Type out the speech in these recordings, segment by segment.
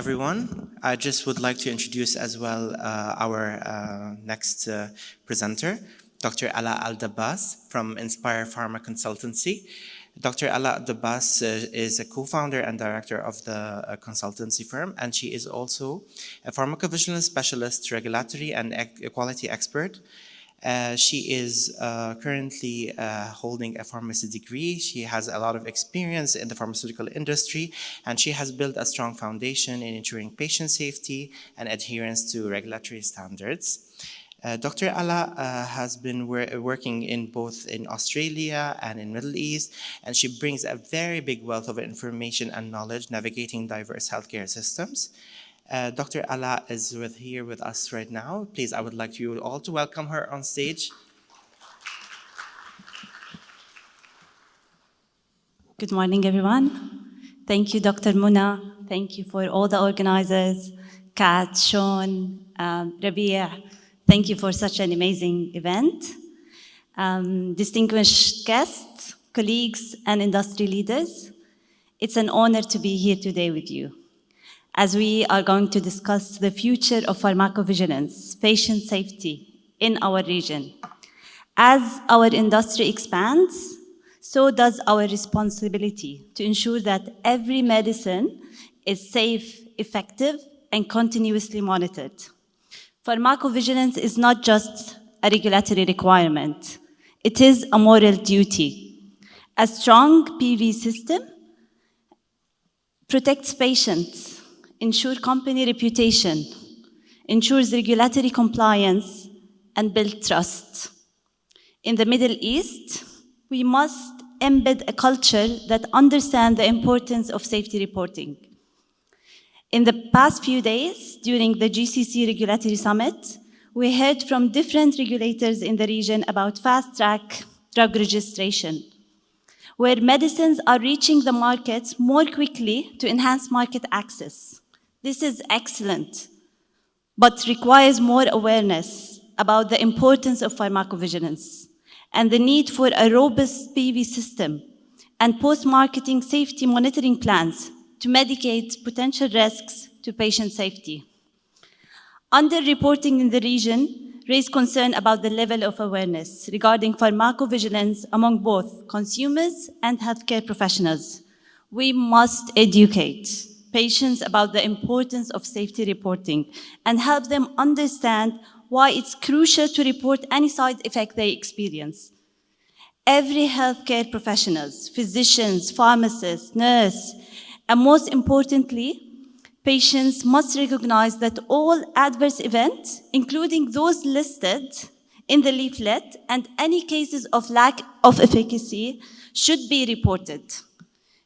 everyone. I just would like to introduce as well our next presenter, Dr. Ala Al-Dabbas from Inspire Pharma Consultancy. Dr. Ala Al-Dabbas is a co-founder and director of the consultancy firm, and she is also a pharmacovigilance specialist, regulatory and quality expert. She is currently holding a pharmacy degree. She has a lot of experience in the pharmaceutical industry, and she has built a strong foundation in ensuring patient safety and adherence to regulatory standards. Dr. Ala has been working both in Australia and in Middle East, and she brings a very big wealth of information and knowledge navigating diverse healthcare systems. Dr. Ala is here with us right now. Please, I would like you all to welcome her on stage. Good morning, everyone. Thank you, Dr. Muna. Thank you for all the organizers, Kat, Sean, Rabia. Thank you for such an amazing event. Distinguished guests, colleagues, and industry leaders, it's an honor to be here today with you, as we are going to discuss the future of pharmacovigilance, patient safety in our region. As our industry expands, so does our responsibility to ensure that every medicine is safe, effective, and continuously monitored. Pharmacovigilance is not just a regulatory requirement, it is a moral duty. A strong PV system protects patients, ensures company reputation, ensures regulatory compliance, and builds trust. In the Middle East, we must embed a culture that understands the importance of safety reporting. In the past few days, during the GCC Regulatory Summit, we heard from different regulators in the region about fast-track drug registration, where medicines are reaching the market more quickly to enhance market access. This is excellent, but requires more awareness about the importance of pharmacovigilance and the need for a robust PV system and post-marketing safety monitoring plans to mitigate potential risks to patient safety. Underreporting in the region raised concern about the level of awareness regarding pharmacovigilance among both consumers and healthcare professionals. We must educate patients about the importance of safety reporting and help them understand why it's crucial to report any side effect they experience. Every healthcare professionals, physicians, pharmacists, nurses, and most importantly, patients must recognize that all adverse events, including those listed in the leaflet and any cases of lack of efficacy, should be reported.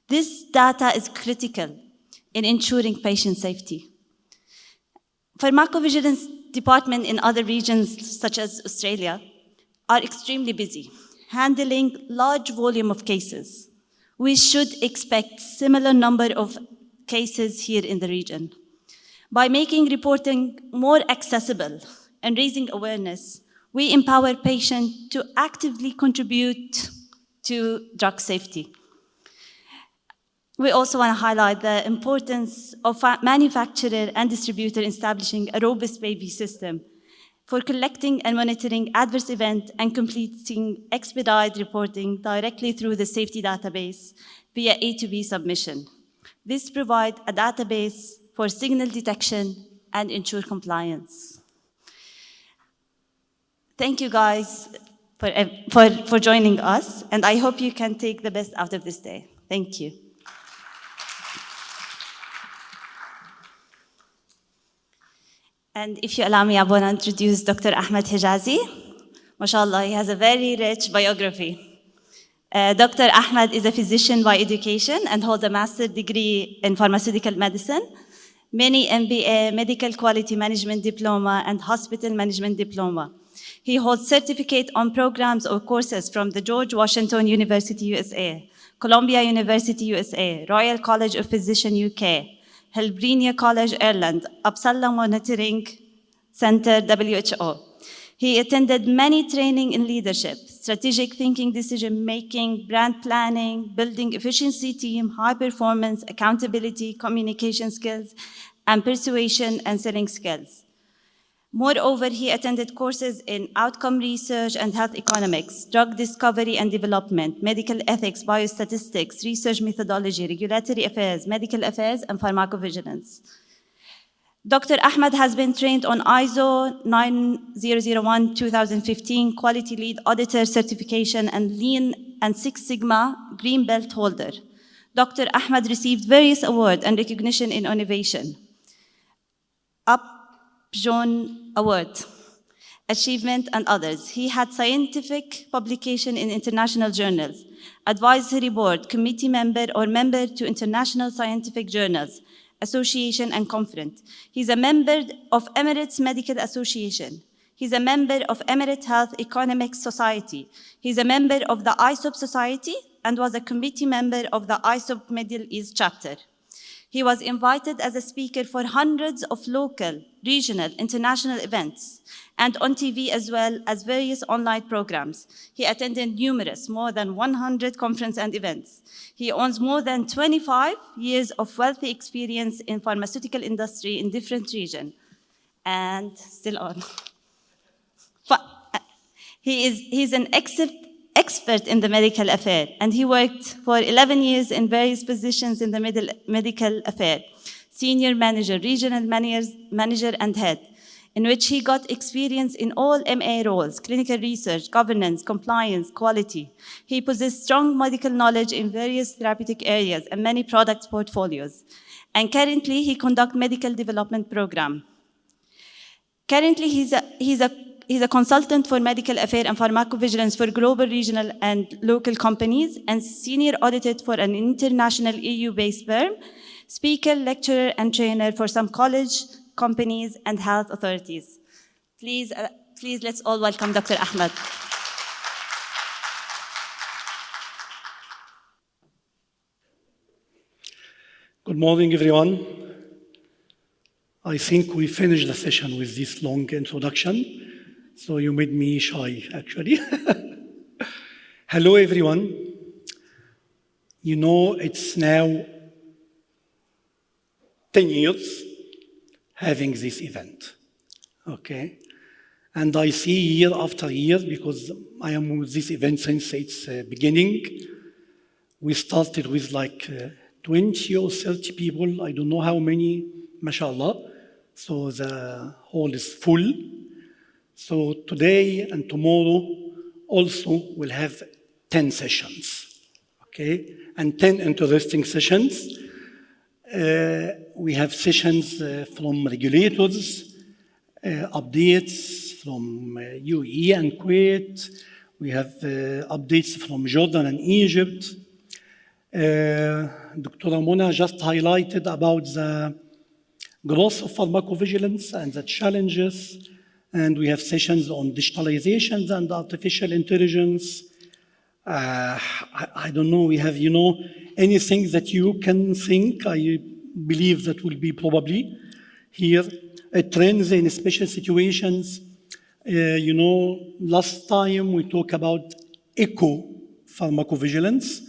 This data is critical in ensuring patient safety. Pharmacovigilance departments in other regions, such as Australia, are extremely busy, handling large volume of cases. We should expect similar number of cases here in the region. By making reporting more accessible and raising awareness, we empower patients to actively contribute to drug safety. We also want to highlight the importance of manufacturer and distributor establishing a robust PV system for collecting and monitoring adverse events and completing expedited reporting directly through the safety database via A2B submission. This provides a database for signal detection and ensure compliance. Thank you guys for joining us, and I hope you can take the best out of this day. Thank you. And if you allow me, I want to introduce Dr. Ahmed Hegazy. MashaAllah, he has a very rich biography. Dr. Ahmed is a physician by education and holds a master's degree in pharmaceutical medicine, many MBA, medical quality management diploma, and hospital management diploma. He holds certificate on programs or courses from the George Washington University, USA, Columbia University, USA, Royal College of Physicians, UK, Helbrinia College, Ireland, Uppsala Monitoring Center, WHO. He attended many training in leadership, strategic thinking, decision-making, brand planning, building efficiency team, high performance, accountability, communication skills, and persuasion and selling skills. Moreover, he attended courses in outcome research and health economics, drug discovery and development, medical ethics, biostatistics, research methodology, regulatory affairs, medical affairs, and pharmacovigilance. Dr. Ahmed has been trained on ISO 9001-2015 Quality Lead Auditor certification and Lean and Six Sigma Green Belt holder. Dr. Ahmed received various awards and recognition in innovation. Upjohn Award, Achievement, and others. He had scientific publication in international journals, advisory board, committee member, or member to international scientific journals, association, and conference. He's a member of Emirates Medical Association. He's a member of Emirates Health Economics Society. He's a member of the ISOP Society and was a committee member of the ISOP Middle East chapter. He was invited as a speaker for hundreds of local, regional, international events, and on TV as well as various online programs. He attended numerous, more than 100 conferences and events. He owns more than 25 years of wealthy experience in pharmaceutical industry in different regions, and still on. He's an expert in the medical affair, and he worked for 11 years in various positions in the medical affair, senior manager, regional manager, and head, in which he got experience in all MA roles, clinical research, governance, compliance, quality. He possesses strong medical knowledge in various therapeutic areas and many product portfolios. And currently, he conducts medical development program. Currently, he's a consultant for medical affairs and pharmacovigilance for global, regional, and local companies, and senior auditor for an international EU-based firm, speaker, lecturer, and trainer for some college, companies, and health authorities. Please, let's all welcome Dr. Ahmed. Good morning, everyone. I think we finished the session with this long introduction, so you made me shy, actually. Hello, everyone. You know, it's now 10 years having this event, okay? And I see year after year, because I am with this event since its beginning. We started with like 20 or 30 people, I don't know how many, mashallah. So the hall is full. So today and tomorrow also we'll have 10 sessions, okay? And 10 interesting sessions. We have sessions from regulators, updates from UAE and Kuwait. We have updates from Jordan and Egypt. Dr. Mona just highlighted about the growth of pharmacovigilance and the challenges. And we have sessions on digitalizations and artificial intelligence. I don't know, we have, you know, anything that you can think, I believe that will be probably here. Trends in special situations. You know, last time we talked about eco-pharmacovigilance.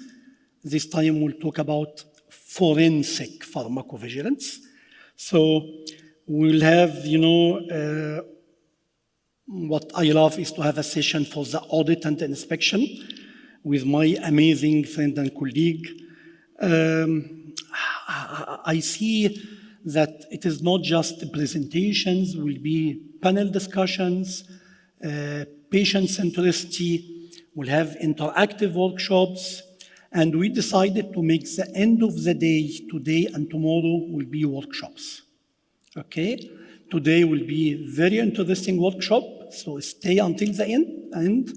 This time we'll talk about forensic pharmacovigilance. So we'll have, you know, what I love is to have a session for the audit and inspection with my amazing friend and colleague. I see that it is not just presentations, will be panel discussions, patient centricity, we'll have interactive workshops, and we decided to make the end of the day, today and tomorrow, will be workshops, okay? Today will be a very interesting workshop, so stay until the end.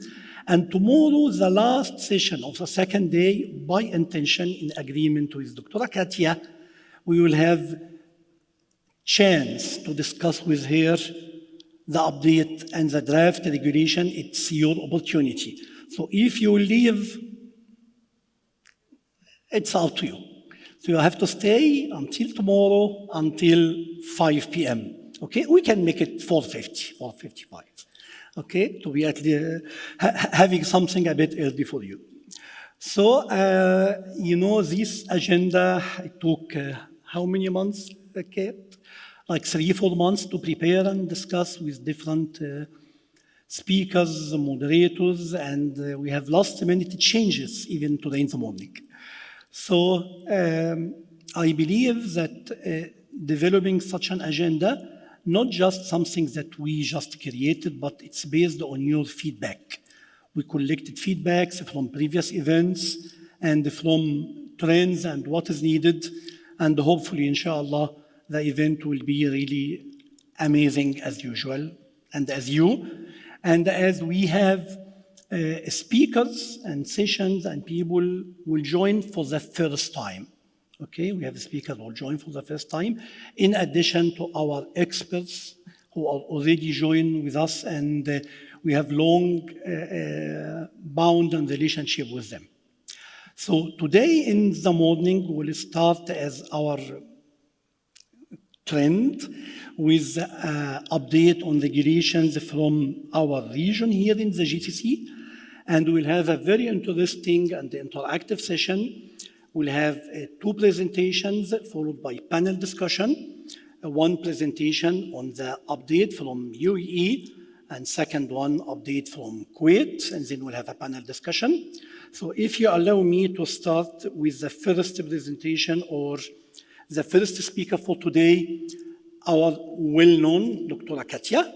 And tomorrow, the last session of the second day, by intention, in agreement with Dr. Katya, we will have chance to discuss with her the update and the draft regulation. It's your opportunity. So if you leave, it's up to you. So you have to stay until tomorrow, until 5 p.m. Okay, we can make it 4:50, 4:55. Okay, to be at the, having something a bit early for you. So, you know, this agenda, it took how many months, okay? like 3-4 months to prepare and discuss with different speakers, moderators, and we have last-minute changes even today in the morning. So I believe that developing such an agenda, not just something that we just created, but it's based on your feedback. We collected feedbacks from previous events and from trends and what is needed, and hopefully, inshallah, the event will be really amazing as usual, and as you. And as we have speakers and sessions and people will join for the first time. Okay, we have speakers who will join for the first time, in addition to our experts who are already joined with us, and we have long bound and relationship with them. So today in the morning, we'll start as our trend with update on regulations from our region here in the GCC, and we'll have a very interesting and interactive session. We'll have 2 presentations followed by panel discussion, one presentation on the update from UAE, and second one update from Kuwait, and then we'll have a panel discussion. So if you allow me to start with the first presentation or the first speaker for today, our well-known Dr. Katya.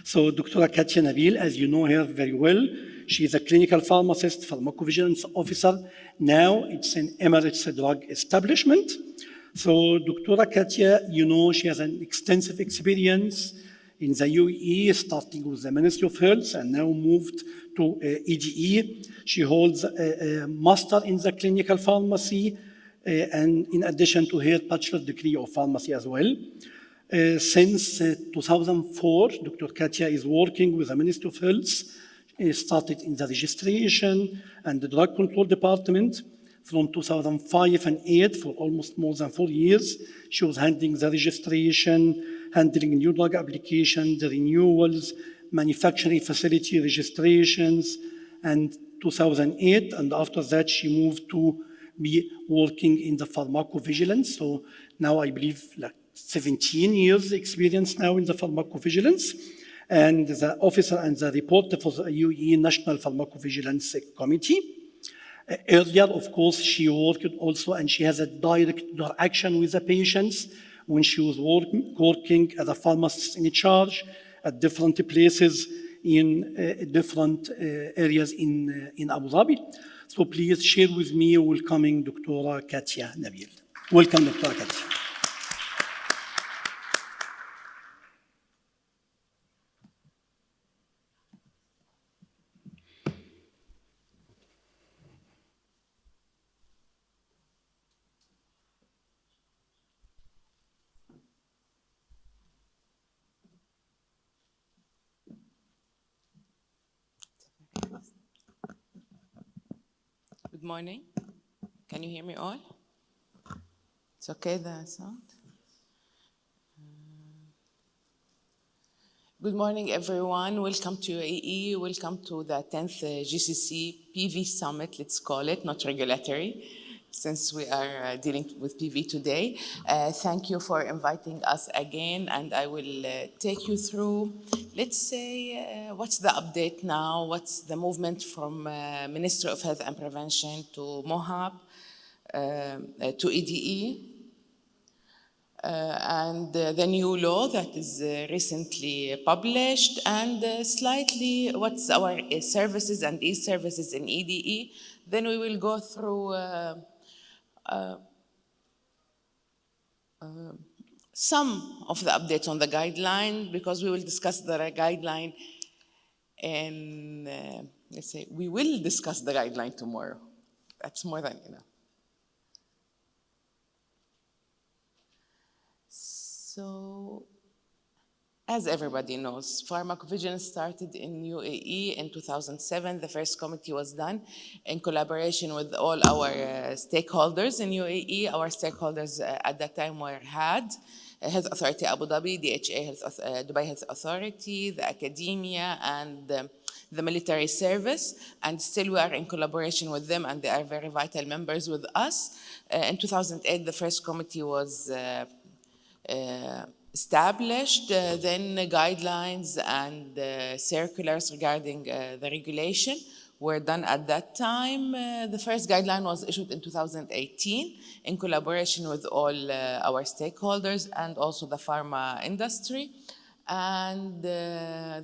So Dr. Katya Nabeel, as you know her very well, she is a clinical pharmacist, pharmacovigilance officer. Now it's an Emirates drug establishment. So Dr. Katya, you know, she has an extensive experience in the UAE, starting with the Ministry of Health and now moved to EDE. She holds a master in the clinical pharmacy, and in addition to her bachelor degree of pharmacy as well. Since 2004, Dr. Katya is working with the Ministry of Health, started in the registration and the drug control department. From 2005 and 2008, for almost more than 4 years, she was handling the registration, handling new drug applications, the renewals, manufacturing facility registrations, and 2008, and after that she moved to be working in the pharmacovigilance. So now I believe like 17 years experience now in the pharmacovigilance, and the officer and the reporter for the UAE National Pharmacovigilance Committee. Earlier, of course, she worked also, and she has a direct interaction with the patients when she was working as a pharmacist in charge at different places in different areas in Abu Dhabi. So please share with me welcoming Dr. Katya Nabeel. Welcome, Dr. Katya. Good morning. Can you hear me all? It's okay, the sound? Good morning, everyone. Welcome to UAE. Welcome to the 10th GCC PV Summit, let's call it, not regulatory, since we are dealing with PV today. Thank you for inviting us again, and I will take you through, let's say, what's the update now, what's the movement from Ministry of Health and Prevention to MOHAP, to EDE, and the new law that is recently published, and slightly what's our services and e-services in EDE. Then we will go through some of the updates on the guideline, because we will discuss the guideline, and let's say we will discuss the guideline tomorrow. That's more than enough. So, as everybody knows, pharmacovigilance started in UAE in 2007. The first committee was done in collaboration with all our stakeholders in UAE. Our stakeholders at that time were HAD, Health Authority Abu Dhabi, DHA, Dubai Health Authority, the academia, and the military service. And still we are in collaboration with them, and they are very vital members with us. In 2008, the first committee was established, then guidelines and circulars regarding the regulation were done at that time. The first guideline was issued in 2018 in collaboration with all our stakeholders and also the pharma industry. And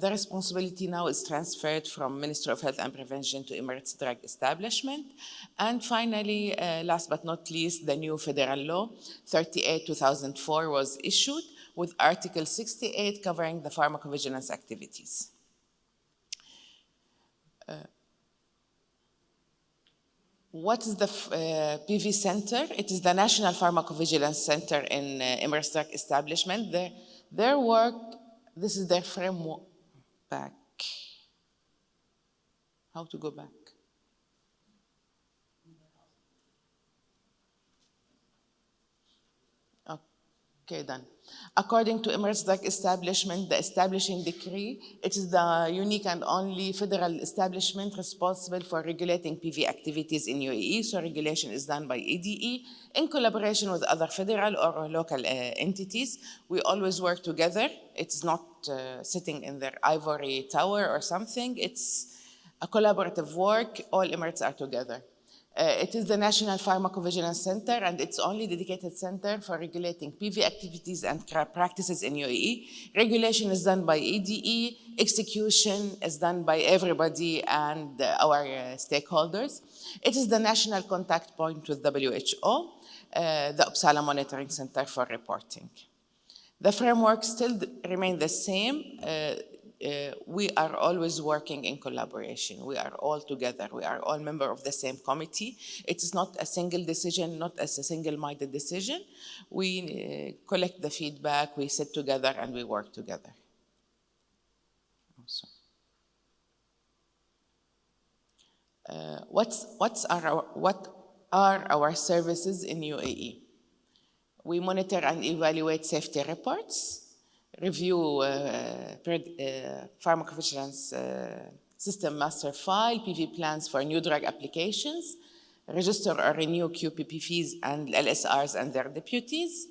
the responsibility now is transferred from Ministry of Health and Prevention to Emirates Drug Establishment. And finally, last but not least, the new federal law, 38/2004, was issued with Article 68 covering the pharmacovigilance activities. What is the PV Center? It is the National Pharmacovigilance Center in Emirates Drug Establishment. Their work, this is their framework. Back. How to go back? Okay, done. According to Emirates Drug Establishment, the establishing decree, it is the unique and only federal establishment responsible for regulating PV activities in UAE. So regulation is done by EDE in collaboration with other federal or local entities. We always work together. It's not sitting in their ivory tower or something. It's a collaborative work. All Emirates are together. It is the National Pharmacovigilance Center, and it's only dedicated center for regulating PV activities and practices in UAE. Regulation is done by EDE, execution is done by everybody and our stakeholders. It is the national contact point with WHO, the Uppsala Monitoring Center for reporting. The framework still remains the same. We are always working in collaboration. We are all together. We are all members of the same committee. It is not a single decision, not as a single-minded decision. We collect the feedback, we sit together, and we work together. What are our services in UAE? We monitor and evaluate safety reports, review pharmacovigilance system master file, PV plans for new drug applications, register or renew QPPVs and LSRs and their deputies,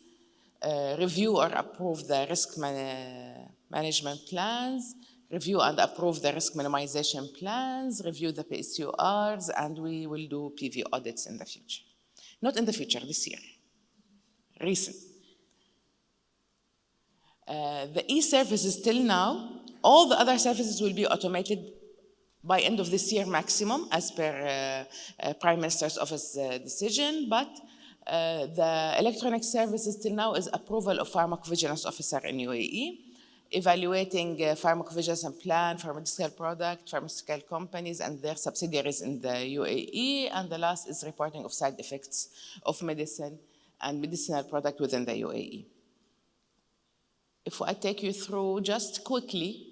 review or approve the risk management plans, review and approve the risk minimization plans, review the PSURs, and we will do PV audits in the future. Not in the future, this year, recent. The e-services till now, all the other services will be automated by end of this year maximum, as per Prime Minister's Office decision, but the electronic services till now is approval of pharmacovigilance officer in UAE, evaluating pharmacovigilance and plan for medicinal product, pharmaceutical companies and their subsidiaries in the UAE, and the last is reporting of side effects of medicine and medicinal product within the UAE. If I take you through just quickly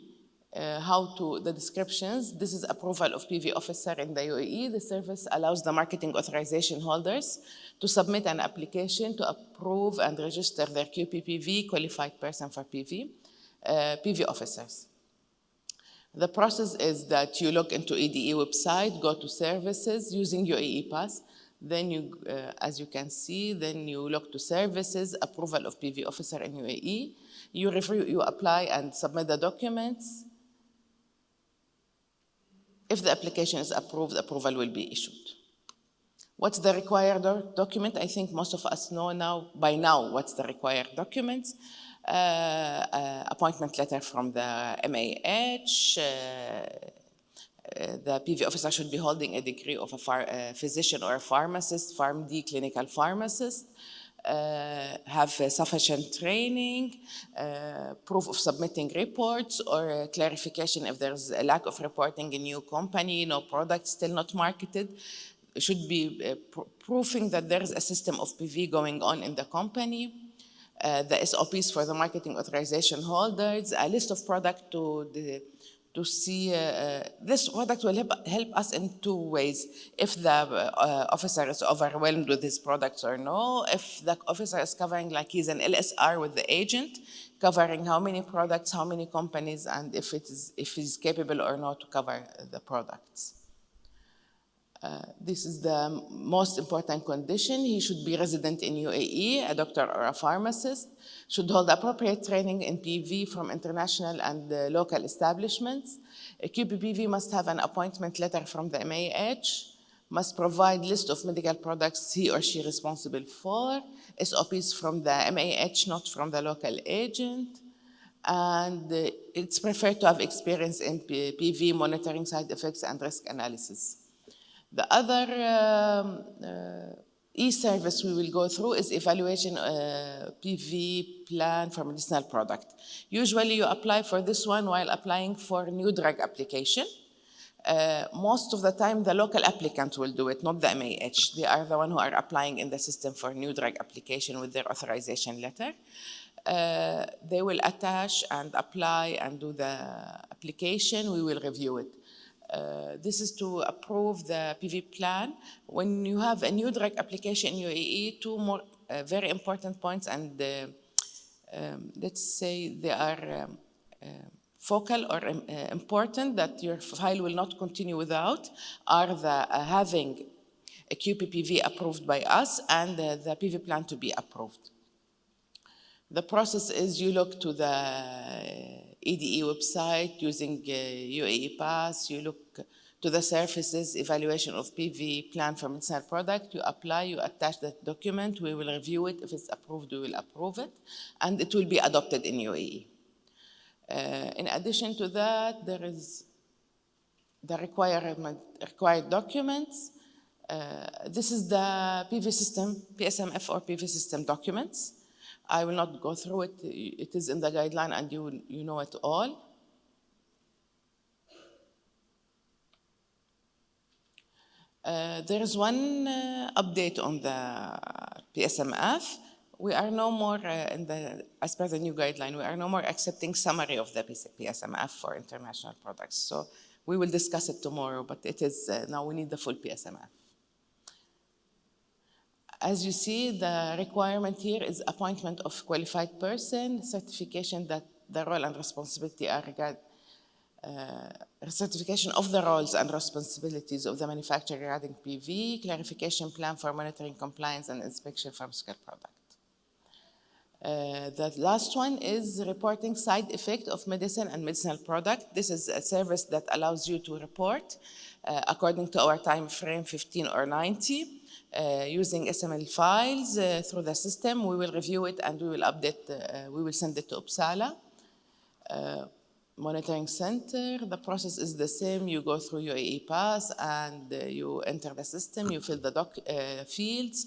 the descriptions, this is approval of PV officer in the UAE. The service allows the marketing authorization holders to submit an application to approve and register their QPPV, qualified person for PV officers. The process is that you log into EDE website, go to services using UAE Pass. Then you, as you can see, then you log to services, approval of PV officer in UAE. You apply and submit the documents. If the application is approved, approval will be issued. What's the required document? I think most of us know by now what's the required documents. Appointment letter from the MAH. The PV officer should be holding a degree of a physician or a pharmacist, PharmD, clinical pharmacist. Have sufficient training, proof of submitting reports or clarification if there's a lack of reporting a new company, no product still not marketed. It should be proving that there is a system of PV going on in the company. The SOPs for the marketing authorization holders, a list of products to see this product will help us in two ways. If the officer is overwhelmed with his products or no, if the officer is covering, like he's an LSR with the agent, covering how many products, how many companies, and if he's capable or not to cover the products. This is the most important condition. He should be resident in UAE, a doctor or a pharmacist, should hold appropriate training in PV from international and local establishments. A QPPV must have an appointment letter from the MAH, must provide list of medical products he or she responsible for, SOPs from the MAH, not from the local agent, and it's preferred to have experience in PV monitoring side effects and risk analysis. The other e-service we will go through is evaluation PV plan for medicinal product. Usually you apply for this one while applying for a new drug application. Most of the time the local applicant will do it, not the MAH. They are the one who are applying in the system for new drug application with their authorization letter. They will attach and apply and do the application. We will review it. This is to approve the PV plan. When you have a new drug application in UAE, two more very important points, and let's say they are focal or important that your file will not continue without, are the having a QPPV approved by us and the PV plan to be approved. The process is you look to the EDE website using UAE Pass, you look to the services evaluation of PV plan for medicinal product, you apply, you attach that document, we will review it. If it's approved, we will approve it, and it will be adopted in UAE. In addition to that, there is the required documents. This is the PV system, PSMF or PV system documents. I will not go through it. It is in the guideline and you know it all. There is one update on the PSMF. We are no more, as per the new guideline, we are no more accepting summary of the PSMF for international products. So we will discuss it tomorrow, but it is, now we need the full PSMF. As you see, the requirement here is appointment of qualified person, certification that the role and responsibility are certification of the roles and responsibilities of the manufacturer regarding PV, clarification plan for monitoring compliance and inspection pharmaceutical product. The last one is reporting side effect of medicine and medicinal product. This is a service that allows you to report according to our time frame 15 or 90. Using XML files through the system. We will review it and we will update, we will send it to Uppsala. Monitoring center, the process is the same. You go through UAE Pass and you enter the system, you fill the fields,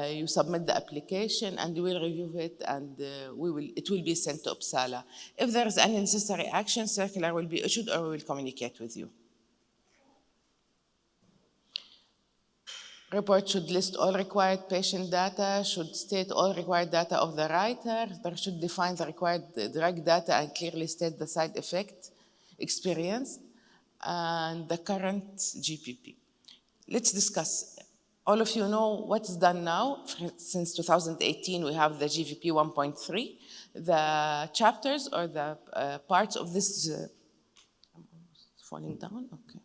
you submit the application and we will review it and it will be sent to Uppsala. If there is any necessary action, circular will be issued or we will communicate with you. Report should list all required patient data, should state all required data of the writer, there should define the required drug data and clearly state the side effect experienced and the current GPP. Let's discuss. All of you know what's done now. Since 2018, we have the GVP 1.3. The chapters or the parts of this, I'm almost falling down, okay.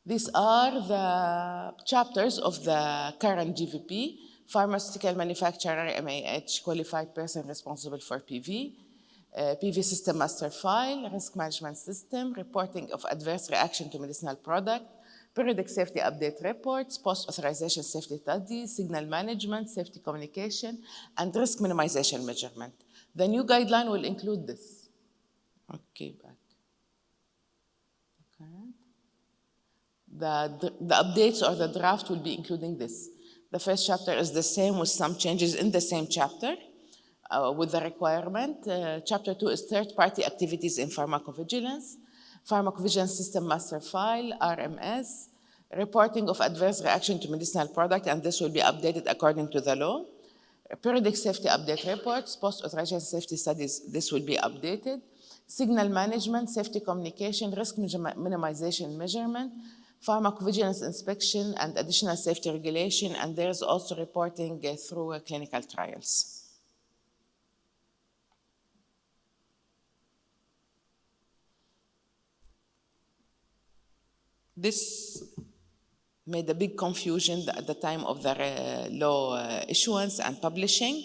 These are the chapters of the current GVP, pharmaceutical manufacturer, MAH, qualified person responsible for PV, PV system master file, risk management system, reporting of adverse reaction to medicinal product, periodic safety update reports, post-authorization safety studies, signal management, safety communication, and risk minimization measurement. The new guideline will include this. Okay, back. Okay. The updates or the draft will be including this. The first chapter is the same with some changes in the same chapter with the requirement. Chapter 2 is third-party activities in pharmacovigilance, pharmacovigilance system master file, RMS, reporting of adverse reaction to medicinal product, and this will be updated according to the law. Periodic safety update reports, post-authorization safety studies, this will be updated. Signal management, safety communication, risk minimization measurement, pharmacovigilance inspection, and additional safety regulation, and there's also reporting through clinical trials. This made a big confusion at the time of the law issuance and publishing.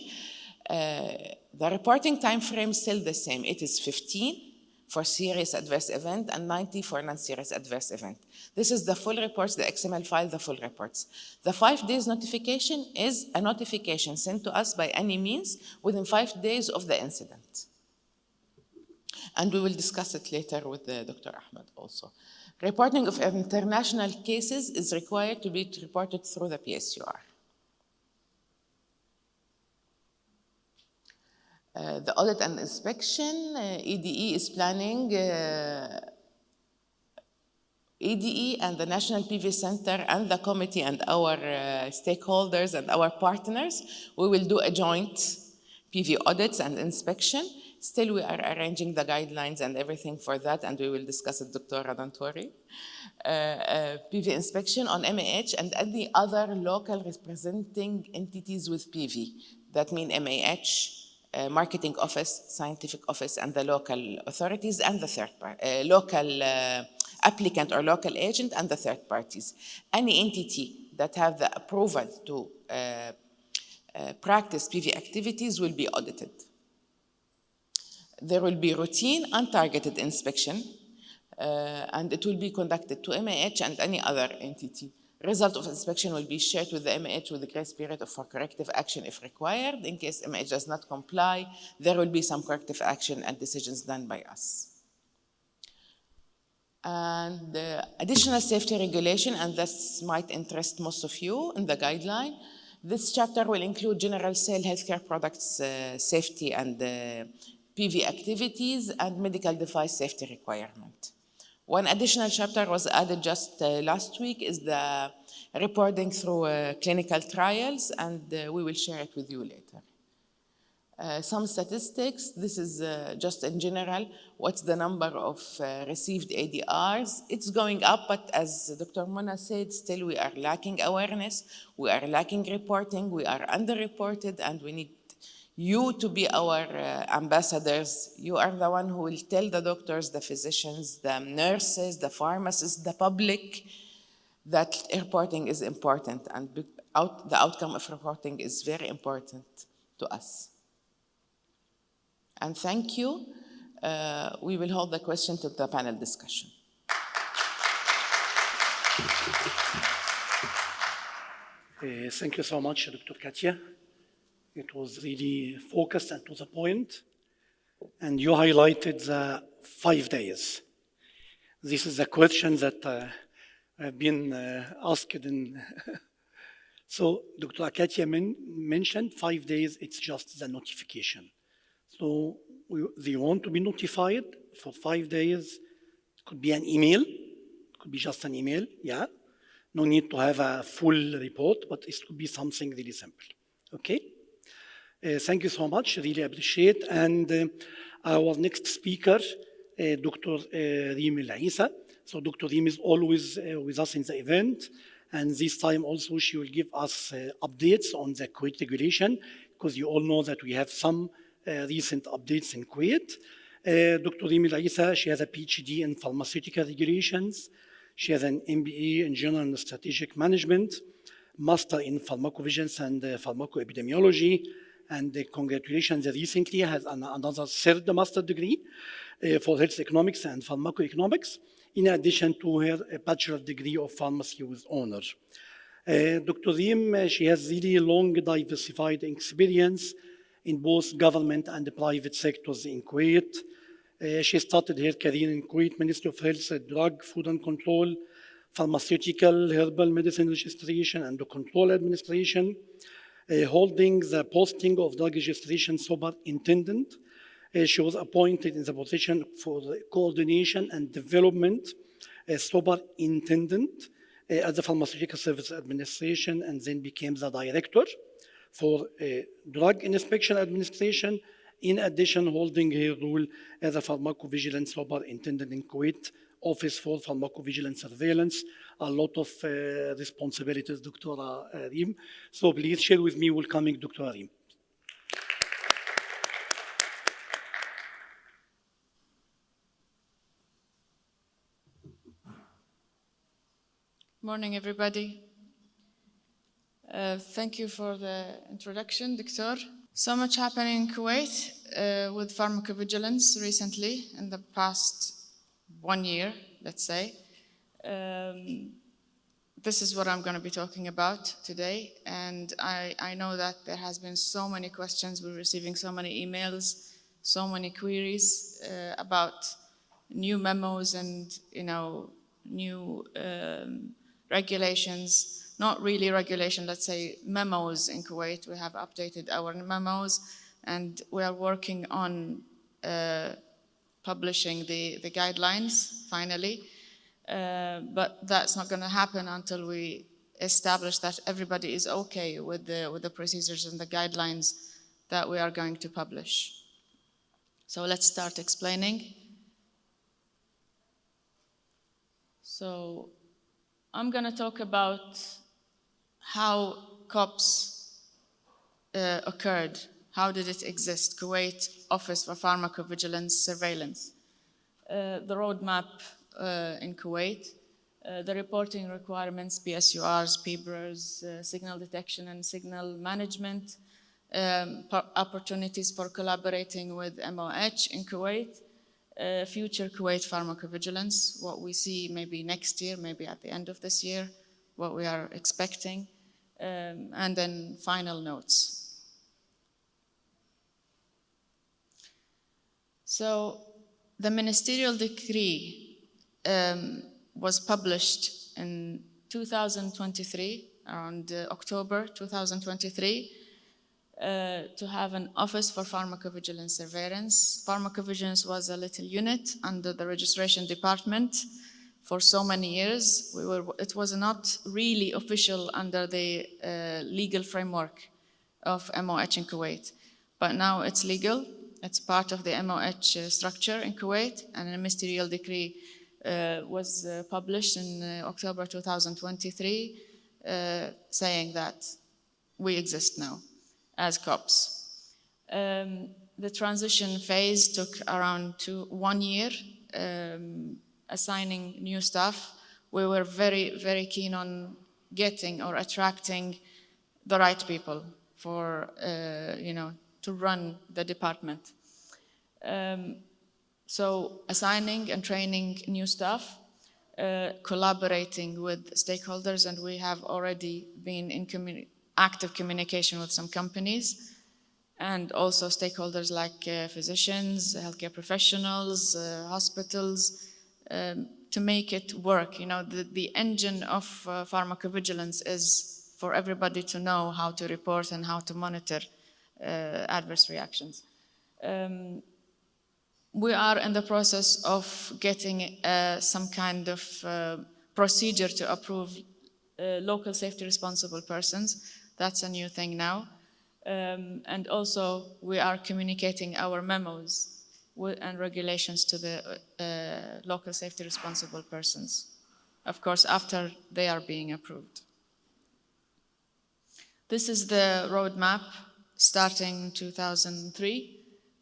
The reporting time frame is still the same. It is 15 for serious adverse event and 90 for non-serious adverse event. This is the full reports, the XML file, the full reports. The 5 days notification is a notification sent to us by any means within 5 days of the incident. And we will discuss it later with Dr. Ahmed also. Reporting of international cases is required to be reported through the PSUR. The audit and inspection, EDE is planning, EDE and the National PV Center and the committee and our stakeholders and our partners, we will do a joint PV audits and inspection. Still, we are arranging the guidelines and everything for that, and we will discuss it, Dr. Radantori. PV inspection on MAH and any other local representing entities with PV. That means MAH, marketing office, scientific office, and the local authorities and the third party, local applicant or local agent and the third parties. Any entity that have the approval to practice PV activities will be audited. There will be routine and targeted inspection, and it will be conducted to MAH and any other entity. Result of inspection will be shared with the MAH with a grace period for corrective action if required. In case MAH does not comply, there will be some corrective action and decisions done by us. And additional safety regulation, and this might interest most of you in the guideline. This chapter will include general sale healthcare products safety and PV activities and medical device safety requirement. One additional chapter was added just last week is the reporting through clinical trials, and we will share it with you later. Some statistics, this is just in general, what's the number of received ADRs? It's going up, but as Dr. Mona said, still we are lacking awareness, we are lacking reporting, we are underreported, and we need you to be our ambassadors. You are the one who will tell the doctors, the physicians, the nurses, the pharmacists, the public that reporting is important, and the outcome of reporting is very important to us. And thank you. We will hold the question to the panel discussion. Thank you so much, Dr. Katya. It was really focused and to the point. And you highlighted the 5 days. This is a question that have been asked in. So Dr. Katya mentioned 5 days, it's just the notification. So they want to be notified for 5 days. It could be an email, it could be just an email, yeah. No need to have a full report, but it could be something really simple, okay? Thank you so much, really appreciate. And our next speaker, Dr. Reem El Essa. So Dr. Reem is always with us in the event. And this time also she will give us updates on the Kuwait regulation, because you all know that we have some recent updates in Kuwait. Dr. Reem El Essa, she has a PhD in pharmaceutical regulations. She has an MBA in general and strategic management, master in pharmacovigilance and pharmacoepidemiology. And congratulations, recently has another third master degree for health economics and pharmacoeconomics, in addition to her bachelor degree of pharmacy with honor. Dr. Reem, she has really long diversified experience in both government and the private sectors in Kuwait. She started her career in Kuwait Ministry of Health, Drug, Food and Control, Pharmaceutical, Herbal Medicine Registration and the Control Administration, holding the posting of Drug Registration Superintendent. She was appointed in the position for the coordination and development Superintendent at the Pharmaceutical Services Administration, and then became the Director for Drug Inspection Administration, in addition holding her role as a Pharmacovigilance Superintendent in Kuwait Office for Pharmacovigilance Surveillance. A lot of responsibilities, Dr. Reem. So please share with me, welcoming Dr. Reem. Morning, everybody. Thank you for the introduction, Dr. So much happening in Kuwait with pharmacovigilance recently, in the past 1 year, let's say. This is what I'm going to be talking about today, and I know that there has been so many questions. We're receiving so many emails, so many queries about new memos and new regulations. Not really regulation, let's say memos in Kuwait. We have updated our memos, and we are working on publishing the guidelines finally. But that's not going to happen until we establish that everybody is okay with the procedures and the guidelines that we are going to publish. So let's start explaining. So I'm going to talk about how COPS occurred. How did it exist? Kuwait Office for Pharmacovigilance Surveillance. The roadmap in Kuwait, the reporting requirements, PSURs, PBRs, signal detection and signal management, opportunities for collaborating with MOH in Kuwait, future Kuwait pharmacovigilance, what we see maybe next year, maybe at the end of this year, what we are expecting, and then final notes. So the ministerial decree was published in 2023, around October 2023, to have an Office for Pharmacovigilance Surveillance. Pharmacovigilance was a little unit under the registration department for so many years. It was not really official under the legal framework of MOH in Kuwait, but now it's legal. It's part of the MOH structure in Kuwait, and a ministerial decree was published in October 2023, saying that we exist now as COPS. The transition phase took around 1 year, assigning new staff. We were very, very keen on getting or attracting the right people for, to run the department. So assigning and training new staff, collaborating with stakeholders, and we have already been in active communication with some companies, and also stakeholders like physicians, healthcare professionals, hospitals, to make it work. The engine of pharmacovigilance is for everybody to know how to report and how to monitor adverse reactions. We are in the process of getting some kind of procedure to approve local safety responsible persons. That's a new thing now. And also we are communicating our memos and regulations to the local safety responsible persons, of course, after they are being approved. This is the roadmap starting 2003.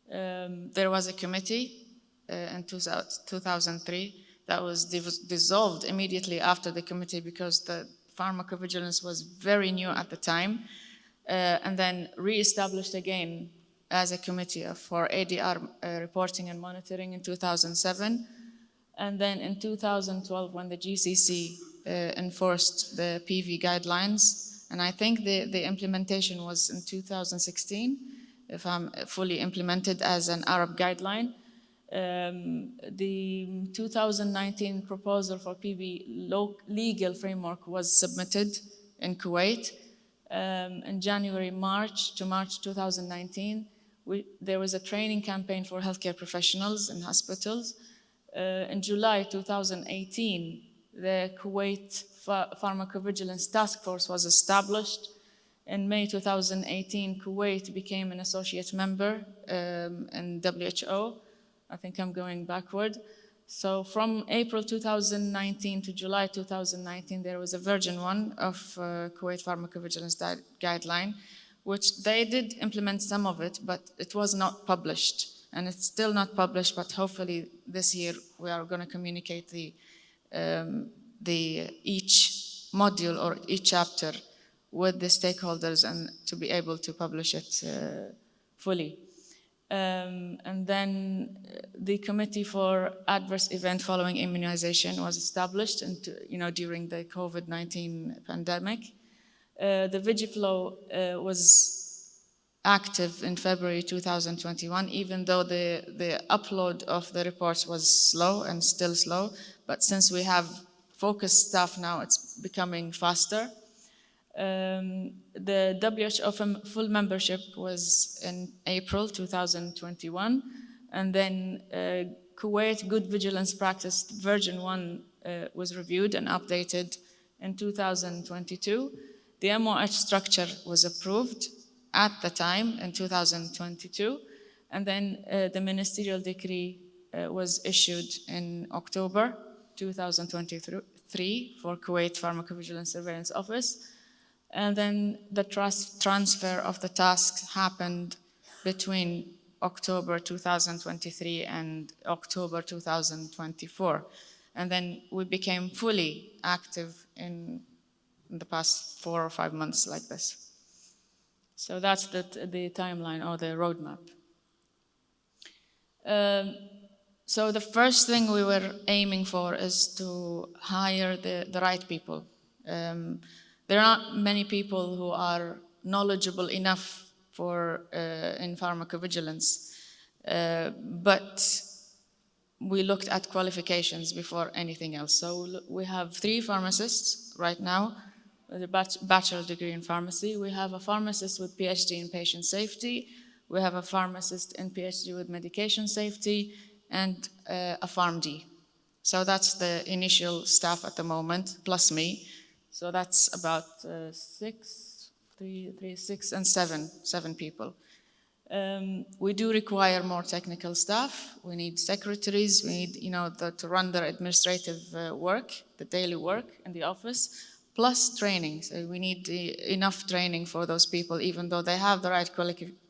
There was a committee in 2003 that was dissolved immediately after the committee because the pharmacovigilance was very new at the time, and then re-established again as a committee for ADR reporting and monitoring in 2007. And then in 2012, when the GCC enforced the PV guidelines, and I think the implementation was in 2016, if I'm fully implemented as an Arab guideline. The 2019 proposal for PV legal framework was submitted in Kuwait. In March 2019, there was a training campaign for healthcare professionals in hospitals. In July 2018, the Kuwait Pharmacovigilance Task Force was established. In May 2018, Kuwait became an associate member in WHO. I think I'm going backward. So from April 2019 to July 2019, there was a version 1 of Kuwait Pharmacovigilance Guideline, which they did implement some of it, but it was not published. And it's still not published, but hopefully this year we are going to communicate each module or each chapter with the stakeholders and to be able to publish it fully. And then the Committee for Adverse Event Following Immunization was established during the COVID-19 pandemic. The VigiFlow was active in February 2021, even though the upload of the reports was slow and still slow. But since we have focused staff now, it's becoming faster. The WHO full membership was in April 2021, and then Kuwait Good Vigilance Practice version 1 was reviewed and updated in 2022. The MOH structure was approved at the time in 2022, and then the ministerial decree was issued in October 2023 for Kuwait Pharmacovigilance Surveillance Office. And then the transfer of the tasks happened between October 2023 and October 2024. And then we became fully active in the past 4 or 5 months like this. So that's the timeline or the roadmap. So the first thing we were aiming for is to hire the right people. There are not many people who are knowledgeable enough in pharmacovigilance, but we looked at qualifications before anything else. So we have 3 pharmacists right now with a bachelor degree in pharmacy. We have a pharmacist with PhD in patient safety. We have a pharmacist in PhD with medication safety, and a PharmD. So that's the initial staff at the moment, plus me. So that's about 6 and 7 people. We do require more technical staff. We need secretaries. We need, to run their administrative work, the daily work in the office, plus training. So we need enough training for those people, even though they have the right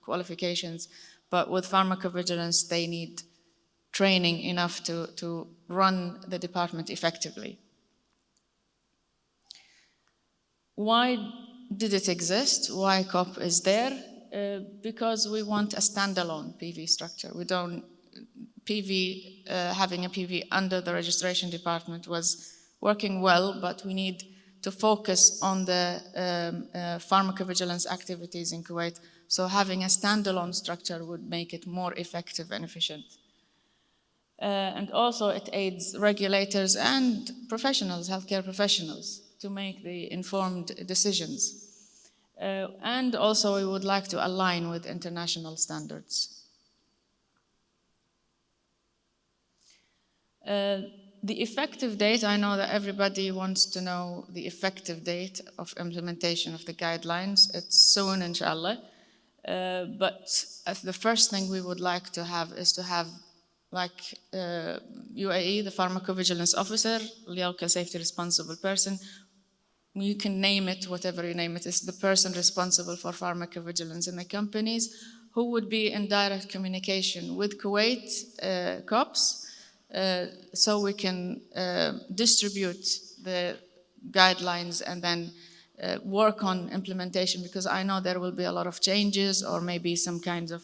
qualifications. But with pharmacovigilance, they need training enough to run the department effectively. Why did it exist? Why COP is there? Because we want a standalone PV structure. We don't, having a PV under the registration department was working well, but we need to focus on the pharmacovigilance activities in Kuwait. So having a standalone structure would make it more effective and efficient. And also it aids regulators and professionals, healthcare professionals, to make the informed decisions. And also we would like to align with international standards. The effective date, I know that everybody wants to know the effective date of implementation of the guidelines. It's soon, inshallah. But the first thing we would like to have is to have UAE, the pharmacovigilance officer, local safety responsible person. You can name it, whatever you name it, is the person responsible for pharmacovigilance in the companies, who would be in direct communication with Kuwait COPs, so we can distribute the guidelines and then work on implementation, because I know there will be a lot of changes or maybe some kinds of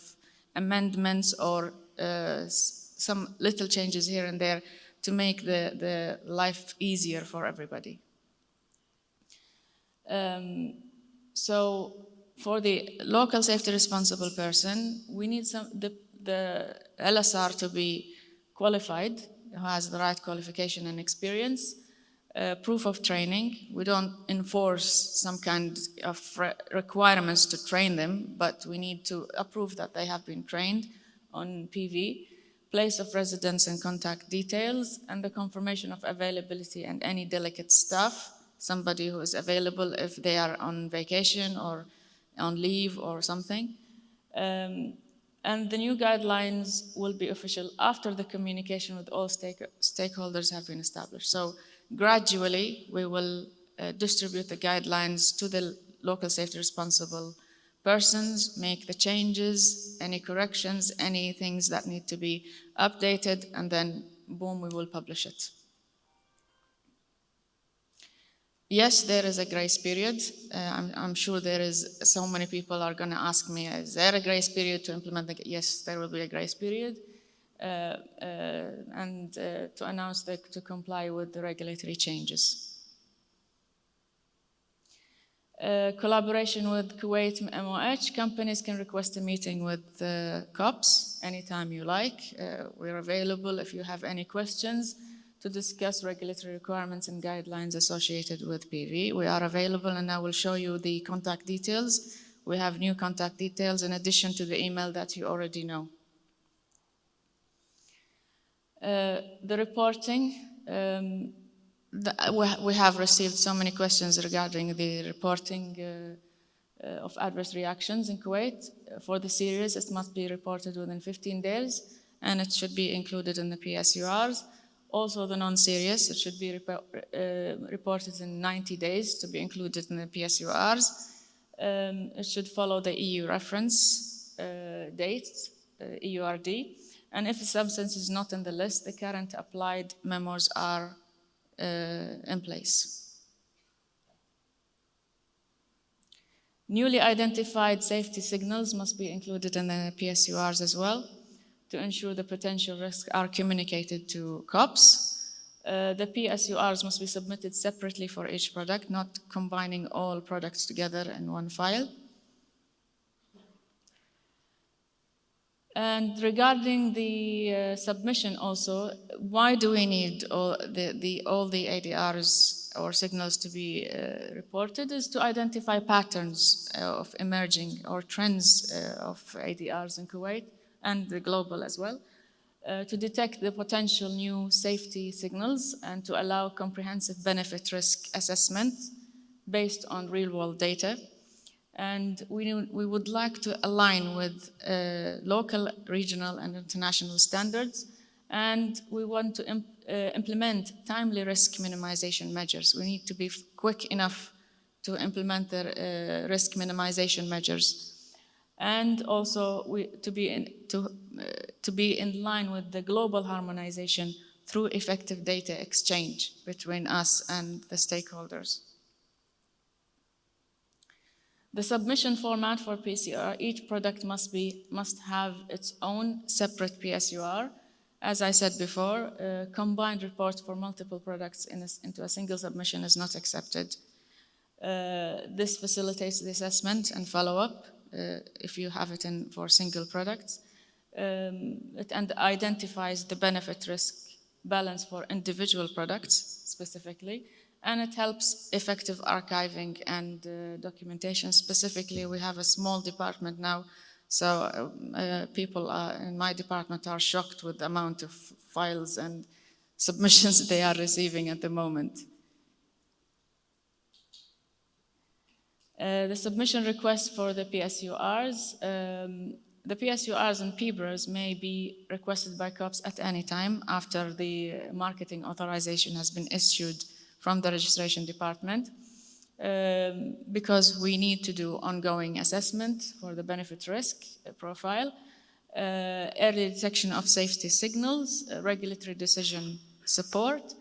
amendments or some little changes here and there to make the life easier for everybody. So for the local safety responsible person, we need the LSR to be qualified, who has the right qualification and experience, proof of training. We don't enforce some kind of requirements to train them, but we need to approve that they have been trained on PV, place of residence and contact details, and the confirmation of availability and any delicate staff, somebody who is available if they are on vacation or on leave or something. And the new guidelines will be official after the communication with all stakeholders have been established. So gradually, we will distribute the guidelines to the local safety responsible persons, make the changes, any corrections, any things that need to be updated, and then boom, we will publish it. Yes, there is a grace period. I'm sure there is, so many people are going to ask me, is there a grace period to implement yes, there will be a grace period. And to announce to comply with the regulatory changes. Collaboration with Kuwait MOH, companies can request a meeting with COPS anytime you like. We're available if you have any questions to discuss regulatory requirements and guidelines associated with PV. We are available, and I will show you the contact details. We have new contact details in addition to the email that you already know. The reporting, we have received so many questions regarding the reporting of adverse reactions in Kuwait. For the serious, it must be reported within 15 days, and it should be included in the PSURs. Also, the non-serious, it should be reported in 90 days to be included in the PSURs. It should follow the EU reference date, EURD. And if a substance is not in the list, the current applied memos are in place. Newly identified safety signals must be included in the PSURs as well to ensure the potential risks are communicated to COPS. The PSURs must be submitted separately for each product, not combining all products together in one file. And regarding the submission also, why do we need all the ADRs or signals to be reported? Is to identify patterns of emerging or trends of ADRs in Kuwait and the global as well, to detect the potential new safety signals and to allow comprehensive benefit risk assessment based on real-world data. And we would like to align with local, regional, and international standards. And we want to implement timely risk minimization measures. We need to be quick enough to implement the risk minimization measures. And also to be in line with the global harmonization through effective data exchange between us and the stakeholders. The submission format for PSUR, each product must have its own separate PSUR. As I said before, combined reports for multiple products into a single submission is not accepted. This facilitates the assessment and follow-up if you have it for single products. And identifies the benefit risk balance for individual products specifically. And it helps effective archiving and documentation. Specifically, we have a small department now, so people in my department are shocked with the amount of files and submissions they are receiving at the moment. The submission request for the PSURs. The PSURs and PBRs may be requested by COPS at any time after the marketing authorization has been issued from the registration department, because we need to do ongoing assessment for the benefit risk profile, early detection of safety signals, regulatory decision support,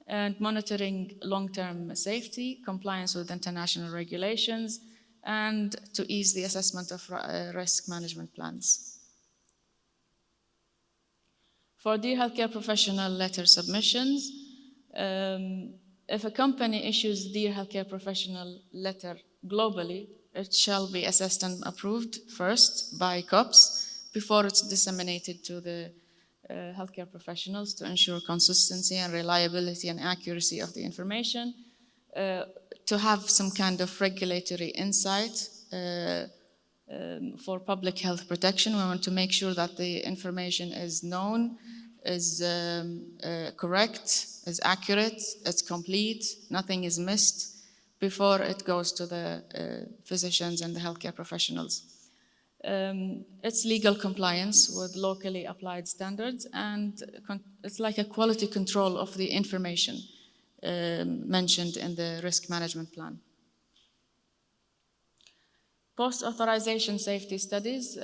and monitoring long-term safety, compliance with international regulations, and to ease the assessment of risk management plans. For dear healthcare professional letter submissions, if a company issues Dear Healthcare Professional letter globally, it shall be assessed and approved first by COPS before it's disseminated to the healthcare professionals to ensure consistency and reliability and accuracy of the information, to have some kind of regulatory insight for public health protection. We want to make sure that the information is known, is correct, is accurate, it's complete, nothing is missed before it goes to the physicians and the healthcare professionals. It's legal compliance with locally applied standards, and it's like a quality control of the information mentioned in the risk management plan. Post-authorization safety studies,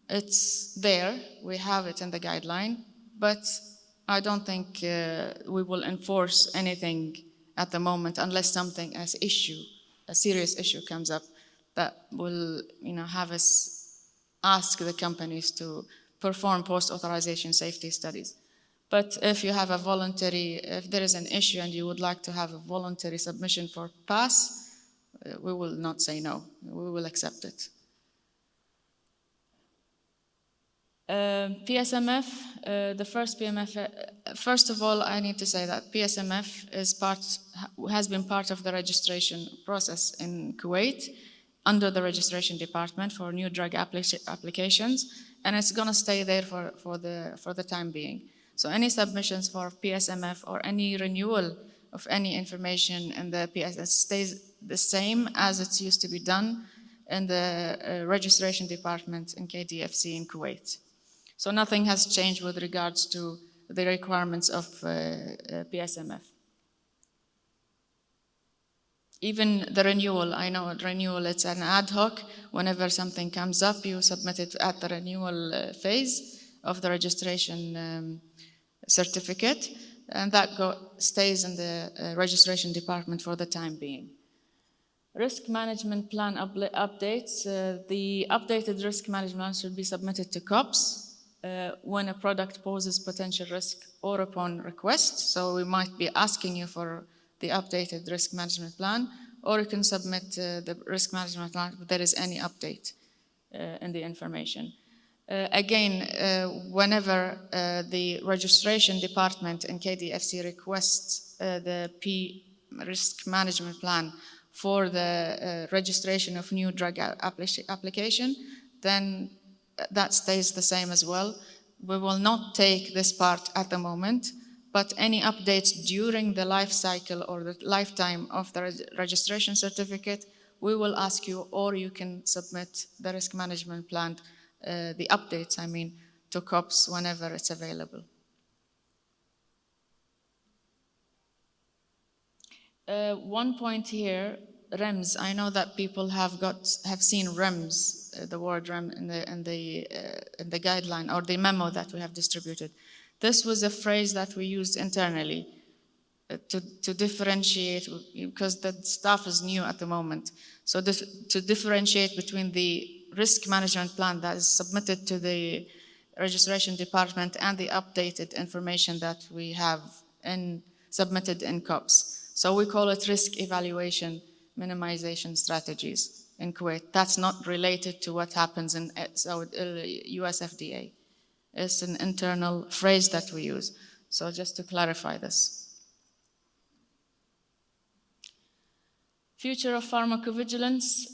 it's there, we have it in the guideline, but I don't think we will enforce anything at the moment, unless something as a serious issue comes up that will, have us ask the companies to perform post-authorization safety studies. But if you have if there is an issue and you would like to have a voluntary submission for pass, we will not say no, we will accept it. PSMF, the first PMF, first of all, I need to say that PSMF has been part of the registration process in Kuwait under the registration department for new drug applications, and it's going to stay there for the time being. So any submissions for PSMF or any renewal of any information in the PSS stays the same as it used to be done in the registration department in KDFC in Kuwait. So nothing has changed with regards to the requirements of PSMF. Even the renewal, I know renewal, it's an ad hoc. Whenever something comes up, you submit it at the renewal phase of the registration certificate, and that stays in the registration department for the time being. Risk management plan updates. The updated risk management plan should be submitted to COPS when a product poses potential risk or upon request. So we might be asking you for the updated risk management plan, or you can submit the risk management plan if there is any update in the information. Whenever the registration department in KDFC requests the risk management plan for the registration of new drug application, then that stays the same as well. We will not take this part at the moment, but any updates during the life cycle or the lifetime of the registration certificate, we will ask you, or you can submit the risk management plan, the updates, to COPS whenever it's available. One point here, REMS. I know that people have seen REMS, the word REM in the guideline or the memo that we have distributed. This was a phrase that we used internally to differentiate, because the staff is new at the moment. So to differentiate between the risk management plan that is submitted to the registration department and the updated information that we have submitted in COPS. So we call it risk evaluation minimization strategies in Kuwait. That's not related to what happens in US FDA. It's an internal phrase that we use. So just to clarify this. Future of pharmacovigilance.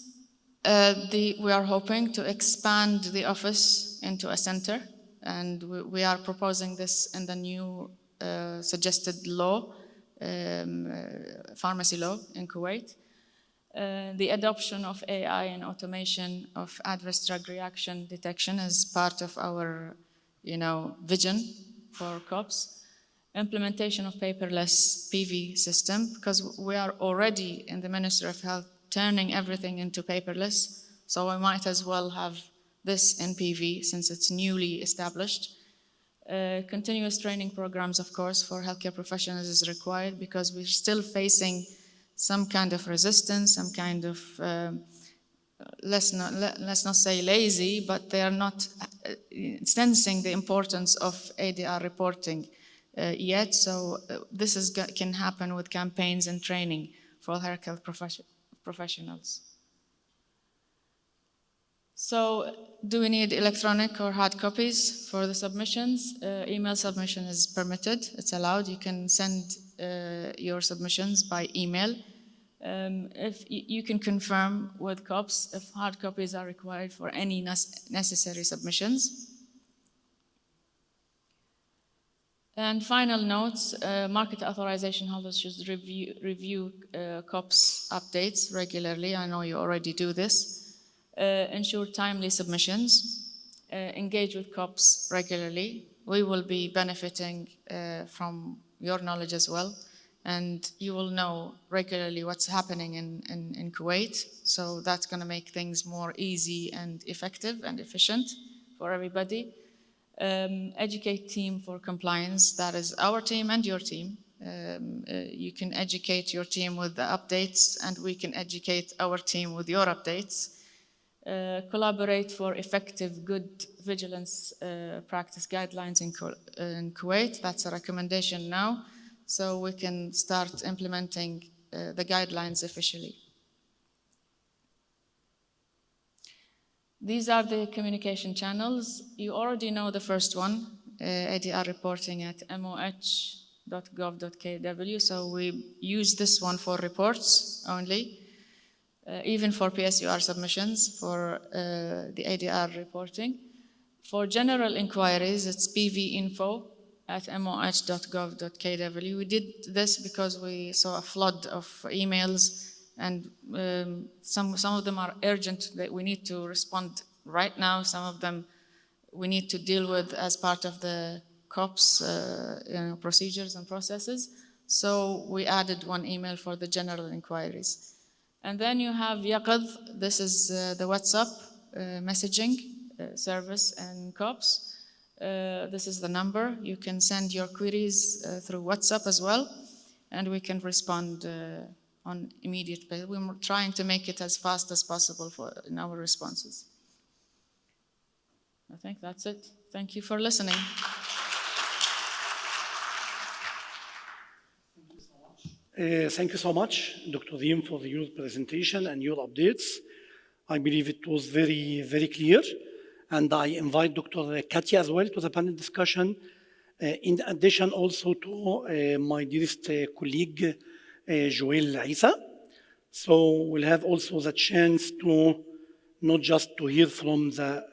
We are hoping to expand the office into a center, and we are proposing this in the new suggested law, pharmacy law in Kuwait. The adoption of AI and automation of adverse drug reaction detection is part of our, vision for COPS. Implementation of paperless PV system, because we are already in the Ministry of Health turning everything into paperless, so we might as well have this in PV since it's newly established. Continuous training programs, of course, for healthcare professionals is required, because we're still facing some kind of resistance, some kind of, let's not say lazy, but they are not sensing the importance of ADR reporting yet. So this can happen with campaigns and training for healthcare professionals. So do we need electronic or hard copies for the submissions? Email submission is permitted, it's allowed. You can send your submissions by email. If you can confirm with COPS if hard copies are required for any necessary submissions. And final notes, market authorization holders should review COPS updates regularly. I know you already do this. Ensure timely submissions. Engage with COPS regularly. We will be benefiting from your knowledge as well. And you will know regularly what's happening in Kuwait. So that's going to make things more easy and effective and efficient for everybody. Educate team for compliance. That is our team and your team. You can educate your team with the updates, and we can educate our team with your updates. Collaborate for effective good vigilance practice guidelines in Kuwait. That's a recommendation now, so we can start implementing the guidelines officially. These are the communication channels. You already know the first one, ADR reporting at moh.gov.kw, so we use this one for reports only. Even for PSUR submissions for the ADR reporting. For general inquiries, it's pvinfo@moh.gov.kw. We did this because we saw a flood of emails, and some of them are urgent that we need to respond right now. Some of them we need to deal with as part of the COPS procedures and processes. So we added one email for the general inquiries. And then you have Yaqadh. This is the WhatsApp messaging service and COPS. This is the number. You can send your queries through WhatsApp as well, and we can respond on immediate basis. We're trying to make it as fast as possible in our responses. I think that's it. Thank you for listening. Thank you so much, Dr. Reem, for your presentation and your updates. I believe it was very, very clear. And I invite Dr. Katya as well to the panel discussion. In addition also to my dearest colleague, Reem El Essa. So we'll have also the chance to not just to hear from the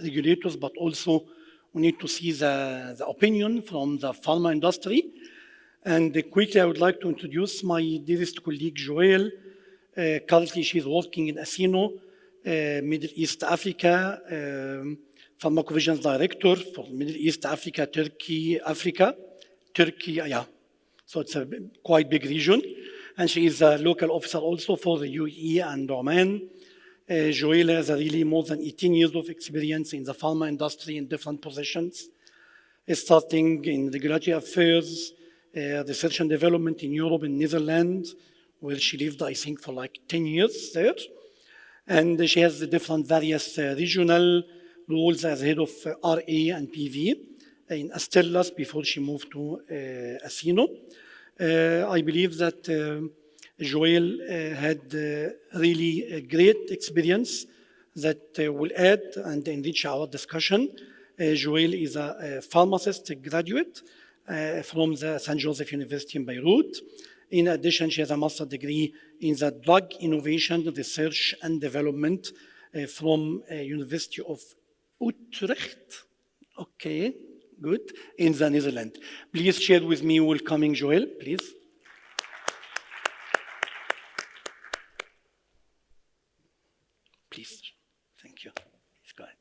regulators, but also we need to see the opinion from the pharma industry. And quickly, I would like to introduce my dearest colleague, Joelle. Currently, she's working in Asino, Middle East Africa, Pharmacovigilance Director for Middle East Africa, Turkey, Africa. Turkey, yeah. So it's a quite big region. And she is a local officer also for the UAE and Oman. Joelle has really more than 18 years of experience in the pharma industry in different positions, starting in regulatory affairs, research and development in Europe and Netherlands, where she lived, I think, for like 10 years there. And she has the different various regional roles as head of RA and PV in Astellas before she moved to Asino. I believe that Joelle had really a great experience that will add and enrich our discussion. Joelle is a pharmacist graduate from the St. Joseph University in Beirut. In addition, she has a master's degree in the Drug Innovation, Research and Development from University of Utrecht. Okay, good, in the Netherlands. Please share with me welcoming Joelle, please. Please, thank you. Please go ahead.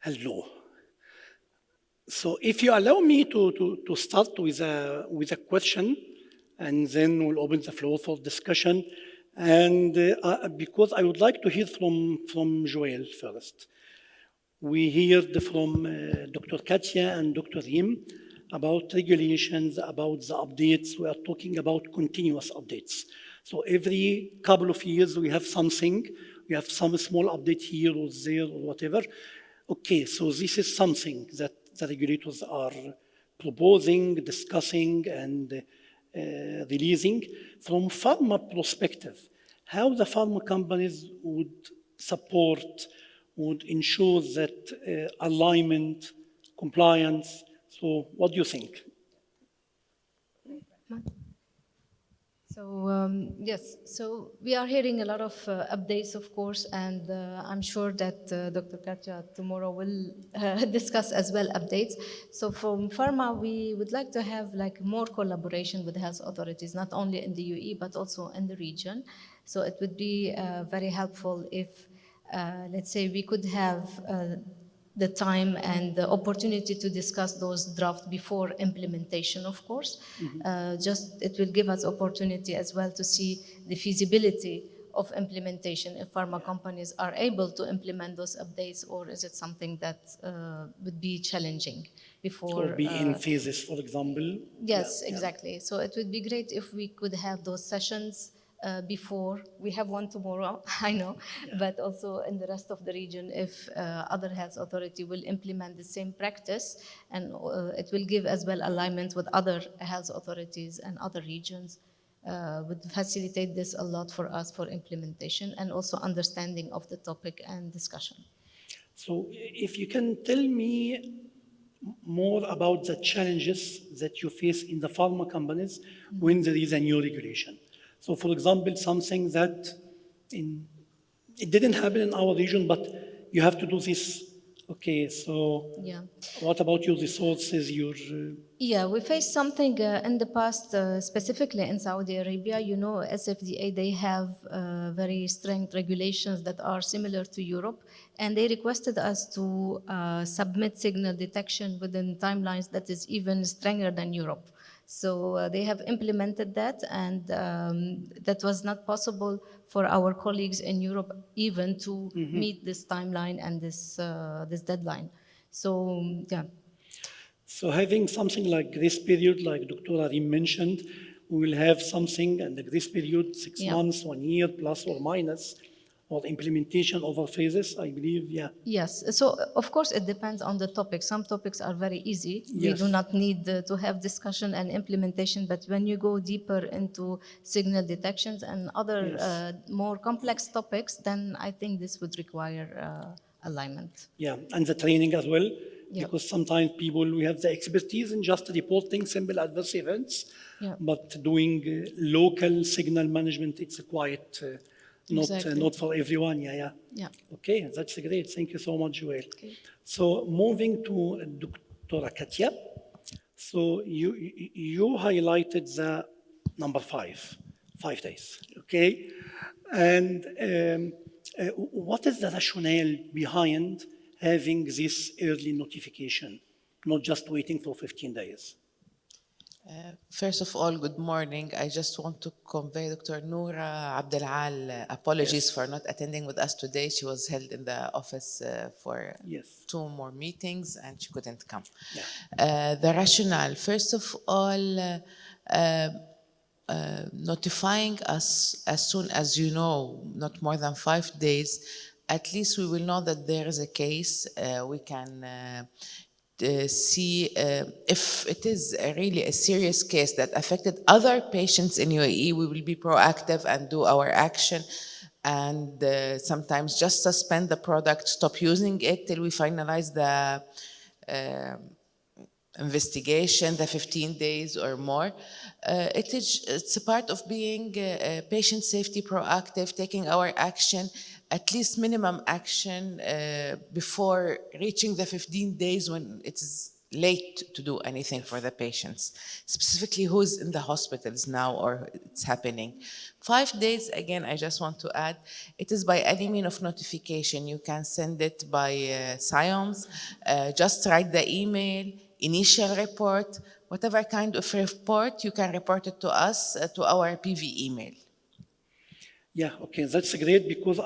Hello. So if you allow me to start with a question, and then we'll open the floor for discussion. And because I would like to hear from Joelle first. We heard from Dr. Katya and Dr. Reem about regulations, about the updates. We are talking about continuous updates. So every couple of years we have something. We have some small update here or there or whatever. Okay, so this is something that the regulators are proposing, discussing, and releasing. From pharma perspective, how the pharma companies would support, would ensure that alignment, compliance. So what do you think? So yes, so we are hearing a lot of updates, of course, and I'm sure that Dr. Katya tomorrow will discuss as well updates. So from pharma, we would like to have like more collaboration with health authorities, not only in the UAE, but also in the region. So it would be very helpful if, let's say, we could have the time and the opportunity to discuss those drafts before implementation, of course. Just it will give us opportunity as well to see the feasibility of implementation, if pharma companies are able to implement those updates, or is it something that would be challenging before? Or be in phases, for example. Yes, exactly. So it would be great if we could have those sessions before. We have one tomorrow, I know, but also in the rest of the region, if other health authority will implement the same practice, and it will give as well alignment with other health authorities and other regions, would facilitate this a lot for us for implementation and also understanding of the topic and discussion. So if you can tell me more about the challenges that you face in the pharma companies when there is a new regulation. So for example, something that it didn't happen in our region, but you have to do this. Okay, so what about your resources, Yeah, we faced something in the past, specifically in Saudi Arabia. You know, SFDA, they have very strict regulations that are similar to Europe, and they requested us to submit signal detection within timelines that is even stricter than Europe. So they have implemented that, and that was not possible for our colleagues in Europe even to meet this timeline and this deadline. So, yeah. So having something like grace period, like Dr. Reem mentioned, we will have something and the grace period, 6 months, 1 year, plus or minus, or implementation over phases, I believe, Yes, so of course it depends on the topic. Some topics are very easy. We do not need to have discussion and implementation, but when you go deeper into signal detections and other more complex topics, then I think this would require alignment. Yeah, and the training as well, because sometimes people, we have the expertise in just reporting simple adverse events, but doing local signal management, it's quite... Not for everyone, Okay, that's great. Thank you so much, Joel. Okay. So moving to Dr. Katya. So you highlighted the number 5 days, okay? And what is the rationale behind having this early notification, not just waiting for 15 days? First of all, good morning. I just want to convey Dr. Noura Abdelal apologies for not attending with us today. She was held in the office for 2 more meetings and she couldn't come. The rationale, first of all, notifying us as soon as you know, not more than 5 days, at least we will know that there is a case. We can see if it is really a serious case that affected other patients in UAE, we will be proactive and do our action, and sometimes just suspend the product, stop using it till we finalize the investigation, the 15 days or more. It's a part of being patient safety proactive, taking our action, at least minimum action before reaching the 15 days when it is late to do anything for the patients, specifically who's in the hospitals now or it's happening. 5 days, again, I just want to add, it is by any means of notification. You can send it by science, just write the email, initial report, whatever kind of report, you can report it to us, to our PV email. Yeah, okay, that's great because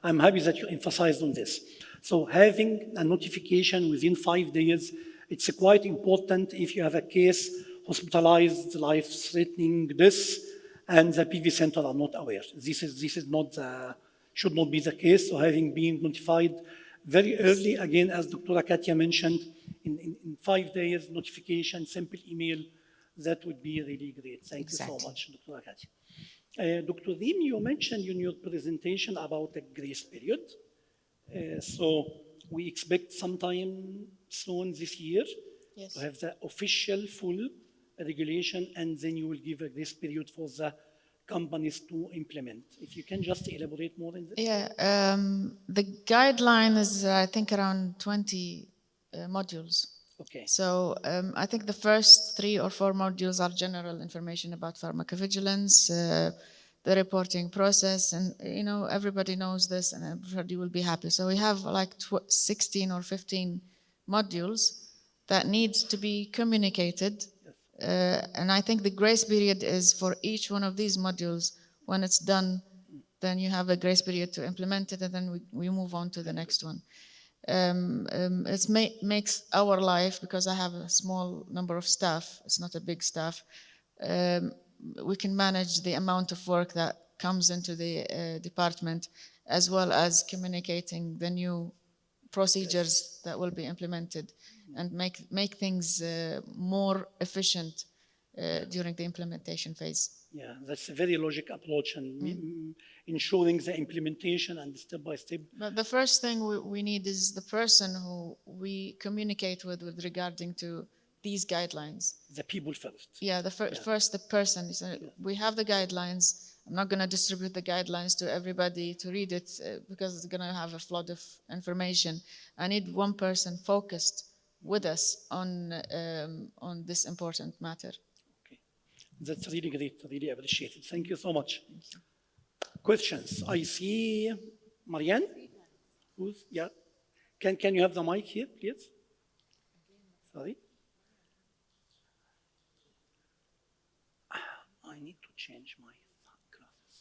I'm happy that you emphasized on this. So having a notification within 5 days, it's quite important if you have a case, hospitalized, life-threatening this, and the PV center are not aware. This is not should not be the case. So having been notified very early, again, as Dr. Katya mentioned, in 5 days, notification, simple email, that would be really great. Thank you so much, Dr. Katya. Dr. Reem, you mentioned in your presentation about a grace period. So we expect sometime soon this year to have the official full regulation, and then you will give a grace period for the companies to implement. If you can just elaborate more on this. Yeah, the guideline is, I think, around 20 modules. Okay. So I think the first 3 or 4 modules are general information about pharmacovigilance, the reporting process, and everybody knows this and everybody will be happy. So we have like 16 or 15 modules that needs to be communicated. And I think the grace period is for each one of these modules. When it's done, then you have a grace period to implement it, and then we move on to the next one. It makes our life, because I have a small number of staff, it's not a big staff, we can manage the amount of work that comes into the department, as well as communicating the new procedures that will be implemented, and make things more efficient during the implementation phase. Yeah, that's a very logical approach, and ensuring the implementation and step by step. But the first thing we need is the person who we communicate with regarding to these guidelines. The people first. Yeah, first the person. We have the guidelines. I'm not going to distribute the guidelines to everybody to read it because it's going to have a flood of information. I need one person focused with us on this important matter. Okay, that's really great. Really appreciate it. Thank you so much. Thank you. Questions? I see Marianne. Yeah? Can you have the mic here, please? Sorry. I need to change my glasses.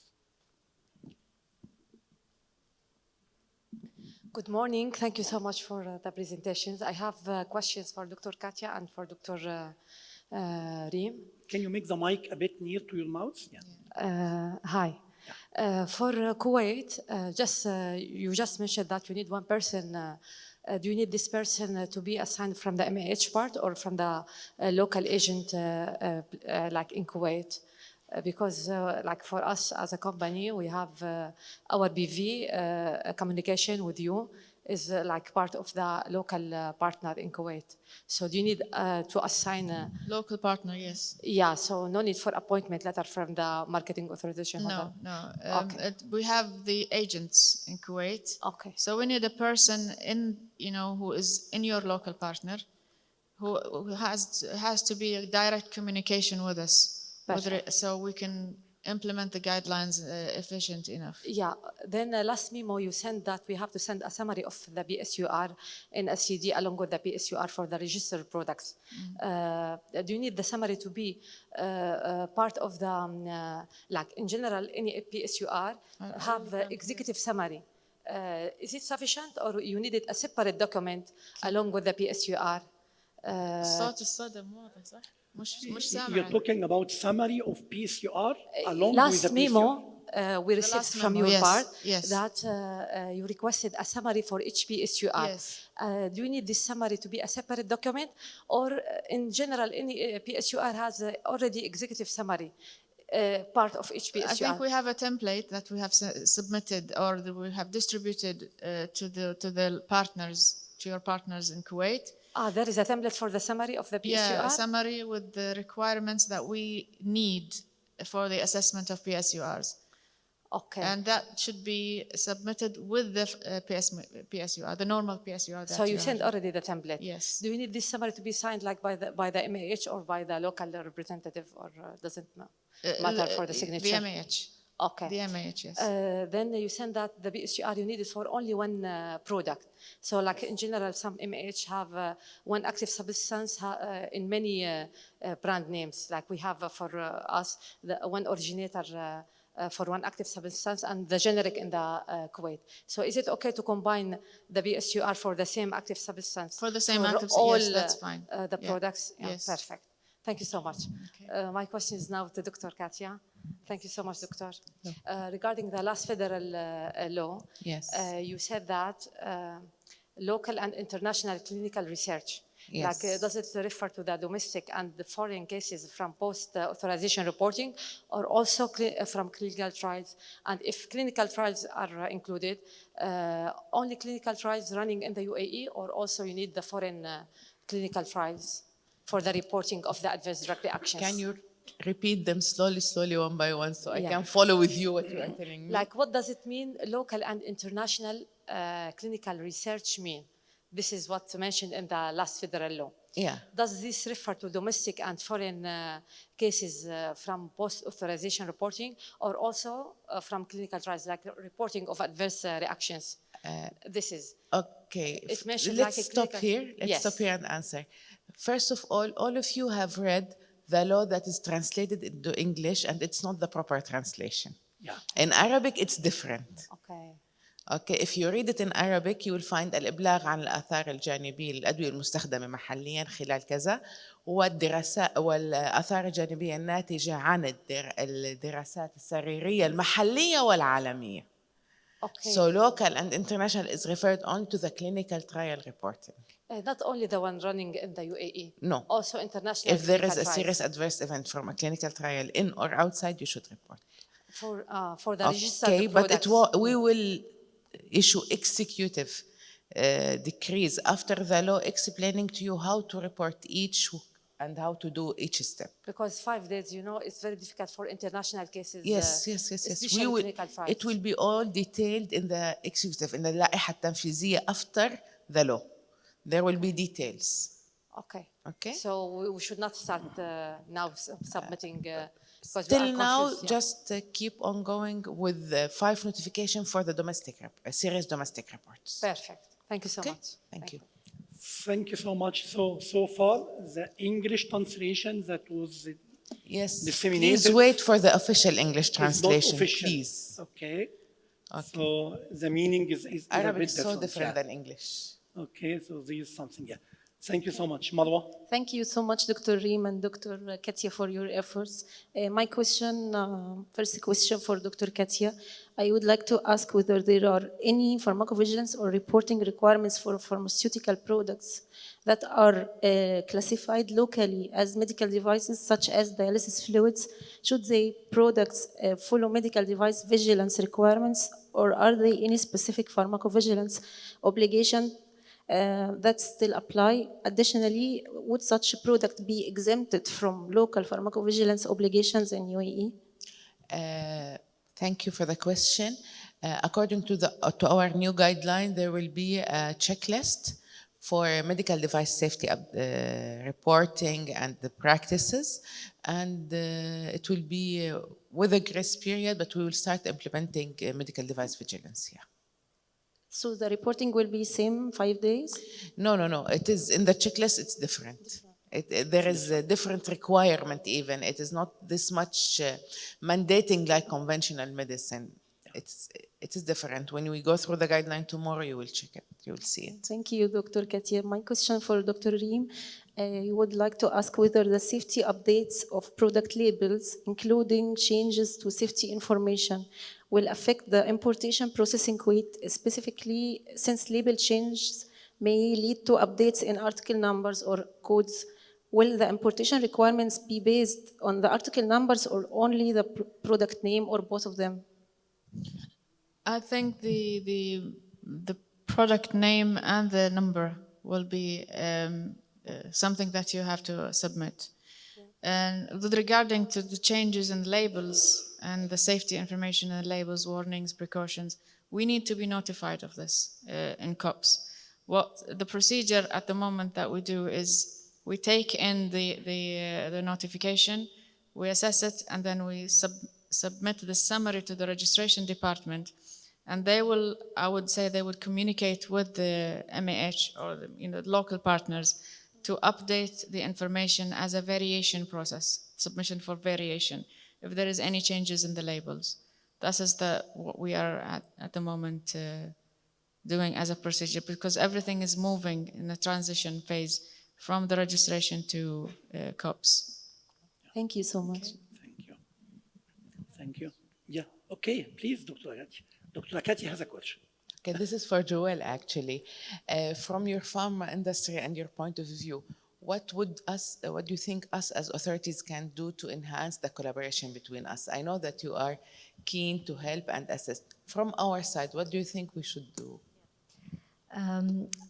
Good morning. Thank you so much for the presentations. I have questions for Dr. Katya and for Dr. Reem. Can you make the mic a bit near to your mouth? Yeah. Hi. For Kuwait, you just mentioned that you need one person. Do you need this person to be assigned from the MAH part or from the local agent like in Kuwait? Because like for us as a company, we have our BV communication with you is like part of the local partner in Kuwait. So do you need to assign a local partner? Yes. Yeah, so no need for appointment letter from the marketing authorization holder? No. Okay. We have the agents in Kuwait. Okay. So we need a person who is in your local partner, who has to be a direct communication with us. So we can implement the guidelines efficient enough. Yeah, then last memo you sent that we have to send a summary of the PSUR in a CD along with the PSUR for the registered products. Do you need the summary to be part of the, like in general, any PSUR have executive summary? Is it sufficient or you needed a separate document along with the PSUR? You're talking about summary of PSUR along last with the memo, PSUR? we received from your part that you requested a summary for each PSUR. Yes. Do you need this summary to be a separate document, or in general, any PSUR has already executive summary? Part of each PSUR. I think we have a template that we have submitted or that we have distributed to the partners, to your partners in Kuwait. There is a template for the summary of the PSUR? Yeah, a summary with the requirements that we need for the assessment of PSURs. Okay. And that should be submitted with the PSUR, the normal PSUR. So you sent already the template? Yes. Do you need this summary to be signed like by the MAH or by the local representative, or doesn't matter for the signature? The MAH. Okay. The MAH, yes. Then you send that the PSUR you need it for only one product. So like in general, some MAH have one active substance in many brand names. Like we have for us, the one originator for one active substance and the generic in the Kuwait. So is it okay to combine the PSUR for the same active substance? For the same active substance, yes, that's fine. The products? Yeah, yes. Perfect. Thank you so much. Okay. My question is now to Dr. Katya. Thank you so much, Doctor. Regarding the last federal law, Yes. You said that local and international clinical research. Yes. Like, does it refer to the domestic and the foreign cases from post-authorization reporting, or also from clinical trials? And if clinical trials are included, only clinical trials running in the UAE, or also you need the foreign clinical trials for the reporting of the adverse drug reactions? Can you repeat them slowly, one by one, so I can follow with you what you are telling me? Like, what does it mean, local and international clinical research mean? This is what's mentioned in the last federal law. Yeah. Does this refer to domestic and foreign cases from post-authorization reporting, or also from clinical trials, like reporting of adverse reactions? This is. Okay. It's mentioned Let's like a stop clinical. here. Let's stop here and answer. First of all of you have read the law that is translated into English, and it's not the proper translation. Yeah. In Arabic, it's different. Okay. Okay, if you read it in Arabic, you will find الإبلاغ عن الآثار الجانبية للأدوية المستخدمة محليا خلال كذا والدراسات والآثار الجانبية الناتجة عن الدراسات السريرية المحلية والعالمية. Okay. So local and international is referred only to the clinical trial reporting. Not only the one running in the UAE. No. Also international. If there is clinical a serious trials. adverse event from a clinical trial in or outside, you should report. For the registered Okay, but products. we will issue executive decrees after the law explaining to you how to report each and how to do each step. Because 5 days, you know, it's very difficult for international cases. Yes. Especially clinical trials. It will be all detailed in the executive, in the اللائحة التنفيذية after the law. There will be details. Okay. Okay. So we should not start now submitting. Because Till we are now, confused, yeah. just keep on going with the 5 notification for the serious domestic reports. Perfect. Thank you so Okay. much. Thank you. Thank you so much. So far, the English translation that was Yes. disseminated. Please wait for the official English is not translation, official. please. Okay. Okay. So the meaning is a Arabic bit is so different yeah. than English. Okay, so this is something, yeah. Thank you so much. Marwa? Thank you so much, Dr. Reem and Dr. Katya, for your efforts. My question, first question for Dr. Katya, I would like to ask whether there are any pharmacovigilance or reporting requirements for pharmaceutical products that are classified locally as medical devices, such as dialysis fluids. Should the products follow medical device vigilance requirements, or are there any specific pharmacovigilance obligation that still apply? Additionally, would such a product be exempted from local pharmacovigilance obligations in UAE? Thank you for the question. According to our new guideline, there will be a checklist for medical device safety reporting and the practices, and it will be with a grace period, but we will start implementing medical device vigilance. Yeah. So the reporting will be same 5 days? No. It is in the checklist. It's different. There is a different requirement. Even it is not this much mandating like conventional medicine. It is different. When we go through the guideline tomorrow, you will check it. You will see it. Thank you, Dr. Katya. My question for Dr. Reem, I would like to ask whether the safety updates of product labels, including changes to safety information, will affect the importation process in Kuwait, specifically since label changes may lead to updates in article numbers or codes. Will the importation requirements be based on the article numbers or only the product name, or both of them? I think the product name and the number will be something that you have to submit. And regarding to the changes in labels and the safety information and labels, warnings, precautions, we need to be notified of this in COPS. What the procedure at the moment that we do is we take in the notification, we assess it, and then we submit the summary to the registration department. And they will, I would say, they would communicate with the MAH or the local partners to update the information as a variation process, submission for variation, if there is any changes in the labels. That is what we are at the moment doing as a procedure, because everything is moving in a transition phase from the registration to COPS. Thank you so much. Thank you. Yeah, okay, please, Dr. Katya. Dr. Katya has a question. Okay, this is for Joel actually. From your pharma industry and your point of view, what do you think us as authorities can do to enhance the collaboration between us? I know that you are keen to help and assist. From our side, what do you think we should do?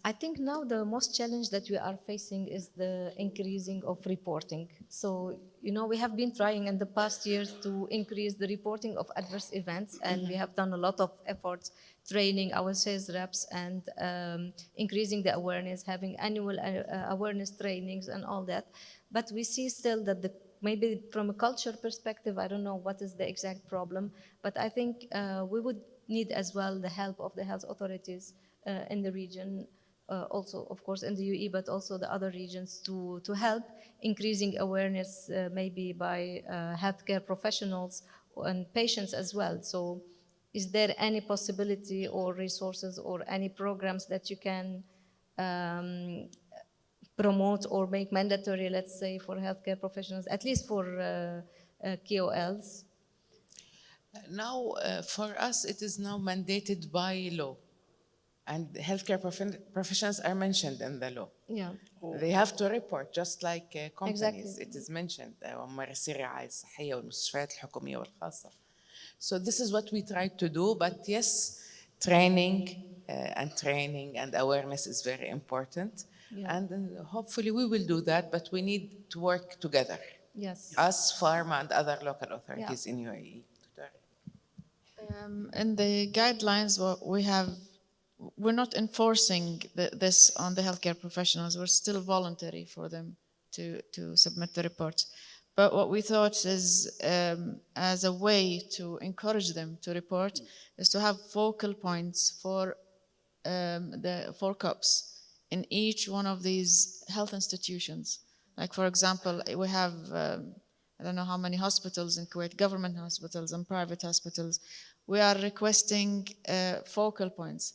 I think now the most challenge that we are facing is the increasing of reporting. So, we have been trying in the past years to increase the reporting of adverse events, and we have done a lot of efforts training our sales reps and increasing the awareness, having annual awareness trainings and all that. But we see still that maybe from a culture perspective, I don't know what is the exact problem, but I think we would need as well the help of the health authorities in the region, also of course in the UAE, but also the other regions to help increasing awareness maybe by healthcare professionals and patients as well. So is there any possibility or resources or any programs that you can promote or make mandatory, let's say, for healthcare professionals, at least for KOLs? Now, for us, it is now mandated by law. And healthcare professionals are mentioned in the law. Yeah. They have to report just like companies. Exactly. It is mentioned. ممارسي الرعاية الصحية والمستشفيات الحكومية والخاصة. So this is what we try to do. But yes, training and awareness is very important. Yeah. And hopefully we will do that. But we need to work together. Yes. Us, pharma, and other local authorities in UAE. In the guidelines, we're not enforcing this on the healthcare professionals. We're still voluntary for them to submit the reports. But what we thought is, as a way to encourage them to report, is to have focal points for the 4 COPs in each one of these health institutions. Like, for example, we have, I don't know how many hospitals in Kuwait, government hospitals and private hospitals. We are requesting focal points.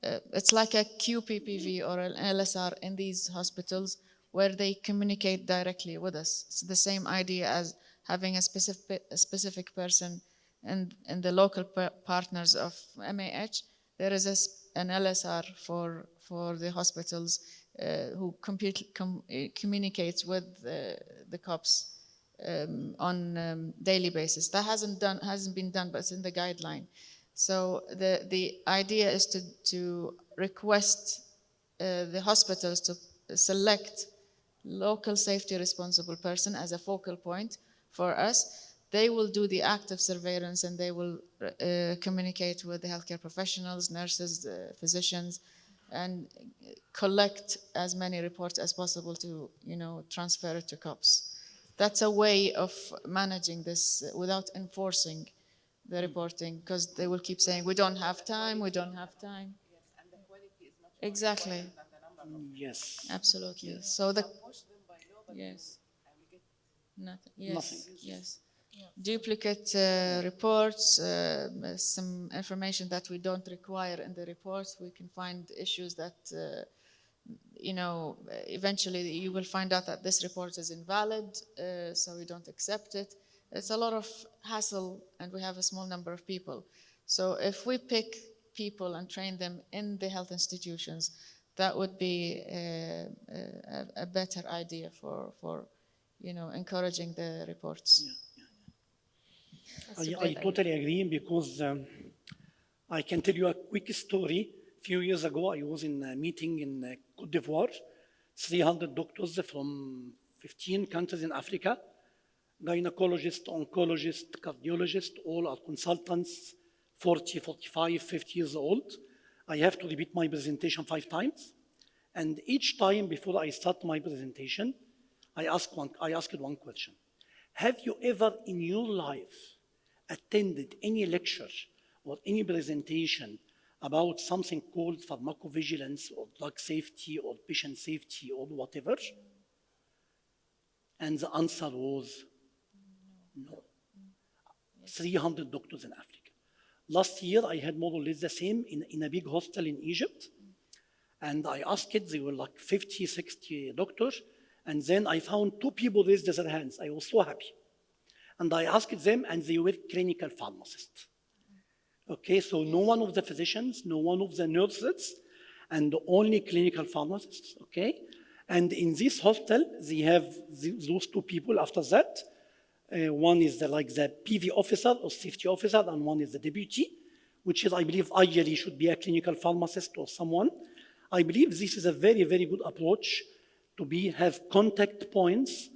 It's like a QPPV or an LSR in these hospitals where they communicate directly with us. It's the same idea as having a specific person in the local partners of MAH. There is an LSR for the hospitals who communicates with the COPs on daily basis. That hasn't been done, but it's in the guideline. So the idea is to request the hospitals to select local safety responsible person as a focal point for us. They will do the active surveillance and they will communicate with the healthcare professionals, nurses, physicians, and collect as many reports as possible to, transfer it to COPs. That's a way of managing this without enforcing the reporting, because they will keep saying, we don't have time, we don't have time. Yes, and the quality is much Yes. more important than the number of Yes. Absolutely. So the push them by law, but yes, I will get nothing. Yes, Nothing. yes. Duplicate reports, some information that we don't require in the reports. We can find issues that, eventually you will find out that this report is invalid, so we don't accept it. It's a lot of hassle, and we have a small number of people. So if we pick people and train them in the health institutions, that would be a better idea for encouraging the reports. I totally agree, because I can tell you a quick story. A few years ago, I was in a meeting in Côte d'Ivoire, 300 doctors from 15 countries in Africa, gynecologists, oncologists, cardiologists, all are consultants, 40, 45, 50 years old. I have to repeat my presentation 5 times. And each time before I start my presentation, I asked one question. Have you ever in your life attended any lecture or any presentation about something called pharmacovigilance or drug safety or patient safety or whatever? And the answer was no. 300 doctors in Africa. Last year, I had more or less the same in a big hostel in Egypt. And I asked it, they were like 50, 60 doctors. And then I found 2 people raised their hands. I was so happy. And I asked them, and they were clinical pharmacists. Okay, so no one of the physicians, no one of the nurses, and only clinical pharmacists, okay? And in this hostel, they have those 2 people after that. One is the PV officer or safety officer, and one is the deputy, which is, I believe, ideally should be a clinical pharmacist or someone. I believe this is a very, very good approach to have contact points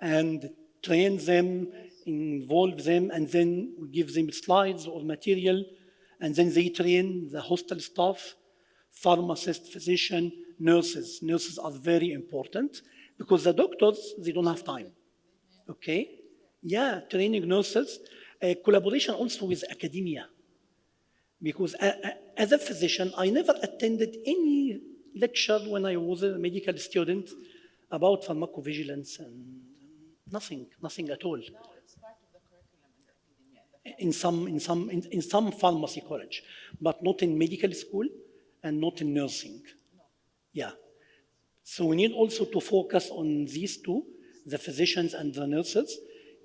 and train them, involve them, and then we give them slides or material, and then they train the hostel staff, pharmacist, physician, nurses. Nurses are very important because the doctors, they don't have time, okay? Yeah, training nurses, collaboration also with academia. Because as a physician, I never attended any lecture when I was a medical student about pharmacovigilance and nothing at all. Now it's part of the curriculum in the academia. in some pharmacy college, but not in medical school and not in nursing. Yeah. So we need also to focus on these two, the physicians and the nurses,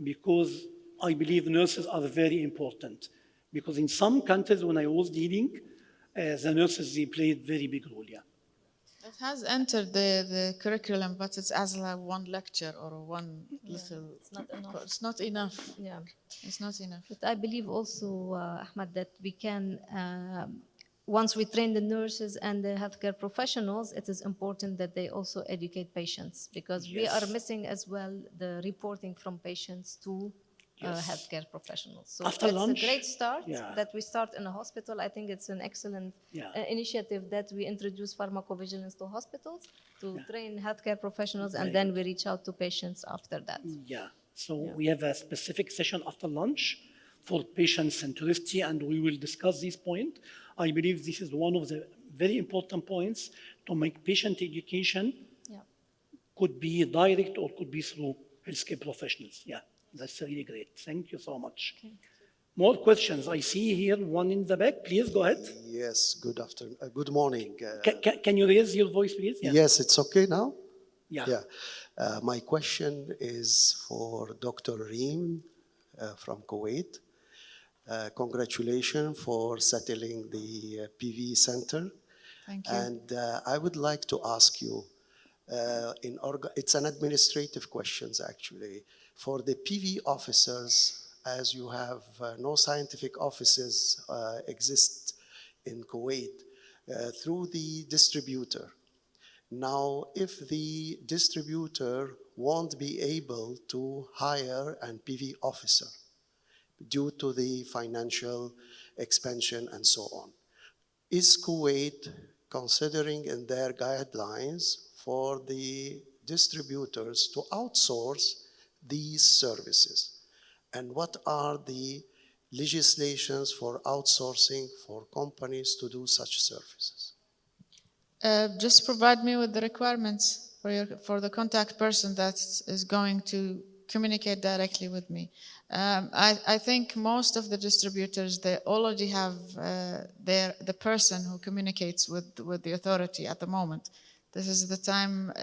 because I believe nurses are very important. Because in some countries, when I was dealing, the nurses, they played very big role, yeah. It has entered the curriculum, but it's as like one lecture or one little. It's not enough. It's not enough. Yeah. It's not enough. But I believe also, Ahmed, that we can, once we train the nurses and the healthcare professionals, it is important that they also educate patients, because we are missing as well the reporting from patients to healthcare professionals. So After it's lunch, a great start yeah. that we start in a hospital. I think it's an excellent initiative that we introduce pharmacovigilance to hospitals to train healthcare professionals, and then we reach out to patients after that. Yeah, so we have a specific session after lunch for patient centricity, and we will discuss this point. I believe this is one of the very important points to make patient education could be direct or could be through healthcare professionals. Yeah, that's really great. Thank you so much. Okay. More questions. I see here one in the back. Please go ahead. Yes, good afternoon. Good morning. Can you raise your voice, please? Yeah. Yes, it's okay now? Yeah. My question is for Dr. Reem from Kuwait. Congratulations for settling the PV center. Thank you. And I would like to ask you, it's an administrative question actually. For the PV officers, as you have no scientific offices exist in Kuwait, through the distributor. Now, if the distributor won't be able to hire an PV officer due to the financial expansion and so on, is Kuwait considering in their guidelines for the distributors to outsource these services? And what are the legislations for outsourcing for companies to do such services? Just provide me with the requirements for the contact person that is going to communicate directly with me. I think most of the distributors, they already have the person who communicates with the authority at the moment. This is the time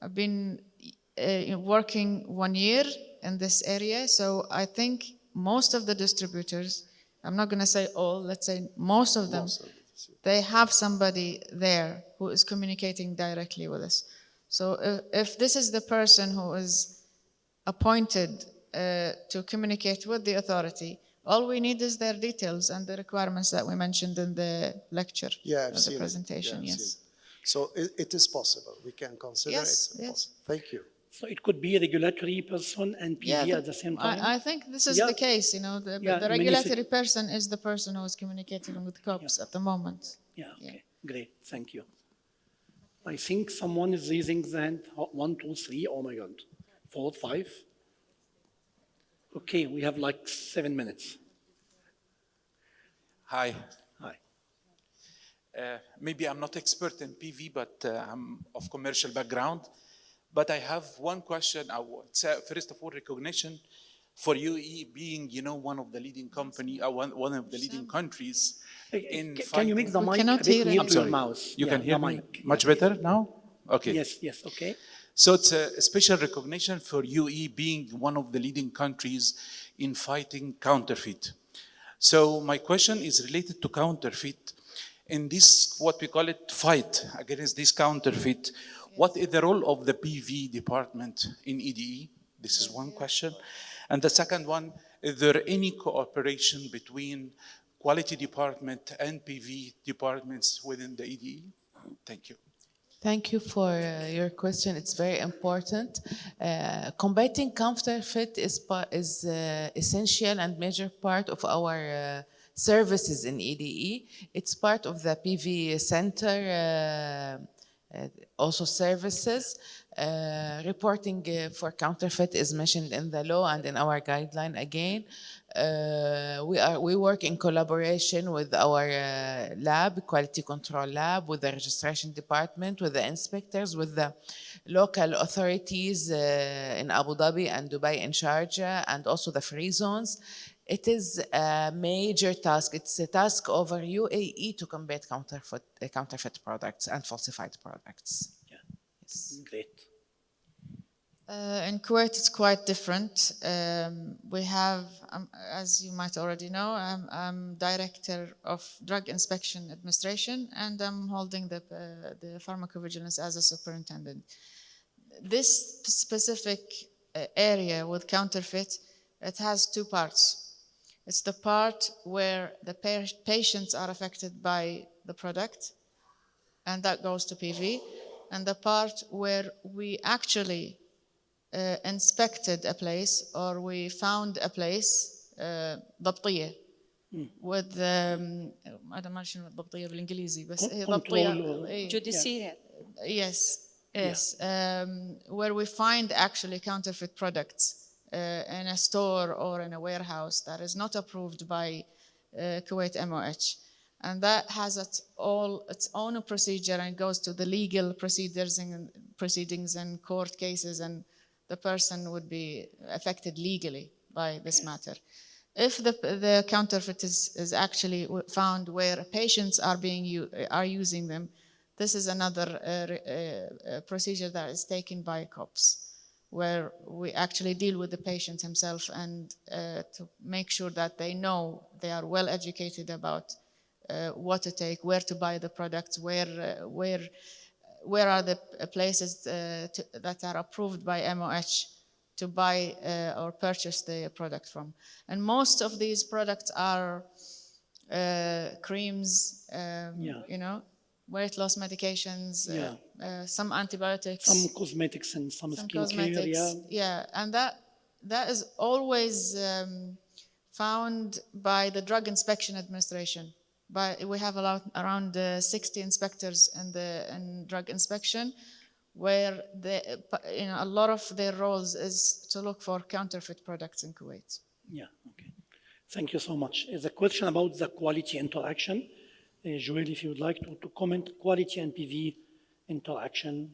I've been working 1 year in this area, so I think most of the distributors, I'm not going to say all, let's say most of them, they have somebody there who is communicating directly with us. So if this is the person who is appointed to communicate with the authority, all we need is their details and the requirements that we mentioned in the lecture, the presentation. Yes. So it is possible. We can consider it's possible. Thank you. So it could be a regulatory person and PV at the same time? I think this is the case. The regulatory person is the person who is communicating with COPS at the moment. Yeah, okay, great, thank you. I think someone is raising the hand. 1, 2, 3, oh my God. 4, 5. Okay, we have like 7 minutes. Hi. Hi. Maybe I'm not expert in PV, but I'm of commercial background. But I have one question. First of all, recognition for UAE being, one of the leading one of the leading countries in fighting. Can you make the mic a bit near your mouth? You can hear me much better now? Okay. Yes, okay. So it's a special recognition for UAE being one of the leading countries in fighting counterfeit. So my question is related to counterfeit. In this, what we call it, fight against this counterfeit, what is the role of the PV department in EDE? This is one question. And the second one, is there any cooperation between quality department and PV departments within the EDE? Thank you. Thank you for your question. It's very important. Combating counterfeit is essential and major part of our services in EDE. It's part of the PV center, also services. Reporting for counterfeit is mentioned in the law and in our guideline again. We work in collaboration with our lab, quality control lab, with the registration department, with the inspectors, with the local authorities in Abu Dhabi and Dubai and Sharjah, and also the free zones. It is a major task. It's a task over UAE to combat counterfeit products and falsified products. Yeah. Yes. Great. In Kuwait, it's quite different. We have, as you might already know, I'm Director of Drug Inspection Administration, and I'm holding the pharmacovigilance as a superintendent. This specific area with counterfeit, it has two parts. It's the part where the patients are affected by the product, and that goes to PV, and the part where we actually inspected a place or we found a place ضبطية with أنا ما شنو الضبطية بالإنجليزي بس هي ضبطية Judiciary. Yes, yes. Where we find actually counterfeit products in a store or in a warehouse that is not approved by Kuwait MOH. And that has its own procedure and goes to the legal proceedings and court cases, and the person would be affected legally by this matter. If the counterfeit is actually found where patients are using them, this is another procedure that is taken by cops, where we actually deal with the patient himself and to make sure that they know they are well educated about what to take, where to buy the products, where are the places that are approved by MOH to buy or purchase the product from. And most of these products are creams, you know, weight loss medications, some antibiotics, some cosmetics and some skincare. Cosmetics, yeah, and that is always found by the Drug Inspection Administration. We have around 60 inspectors in drug inspection, where a lot of their roles is to look for counterfeit products in Kuwait. Yeah, okay. Thank you so much. There's a question about the quality interaction. Joel, if you would like to comment, quality and PV interaction.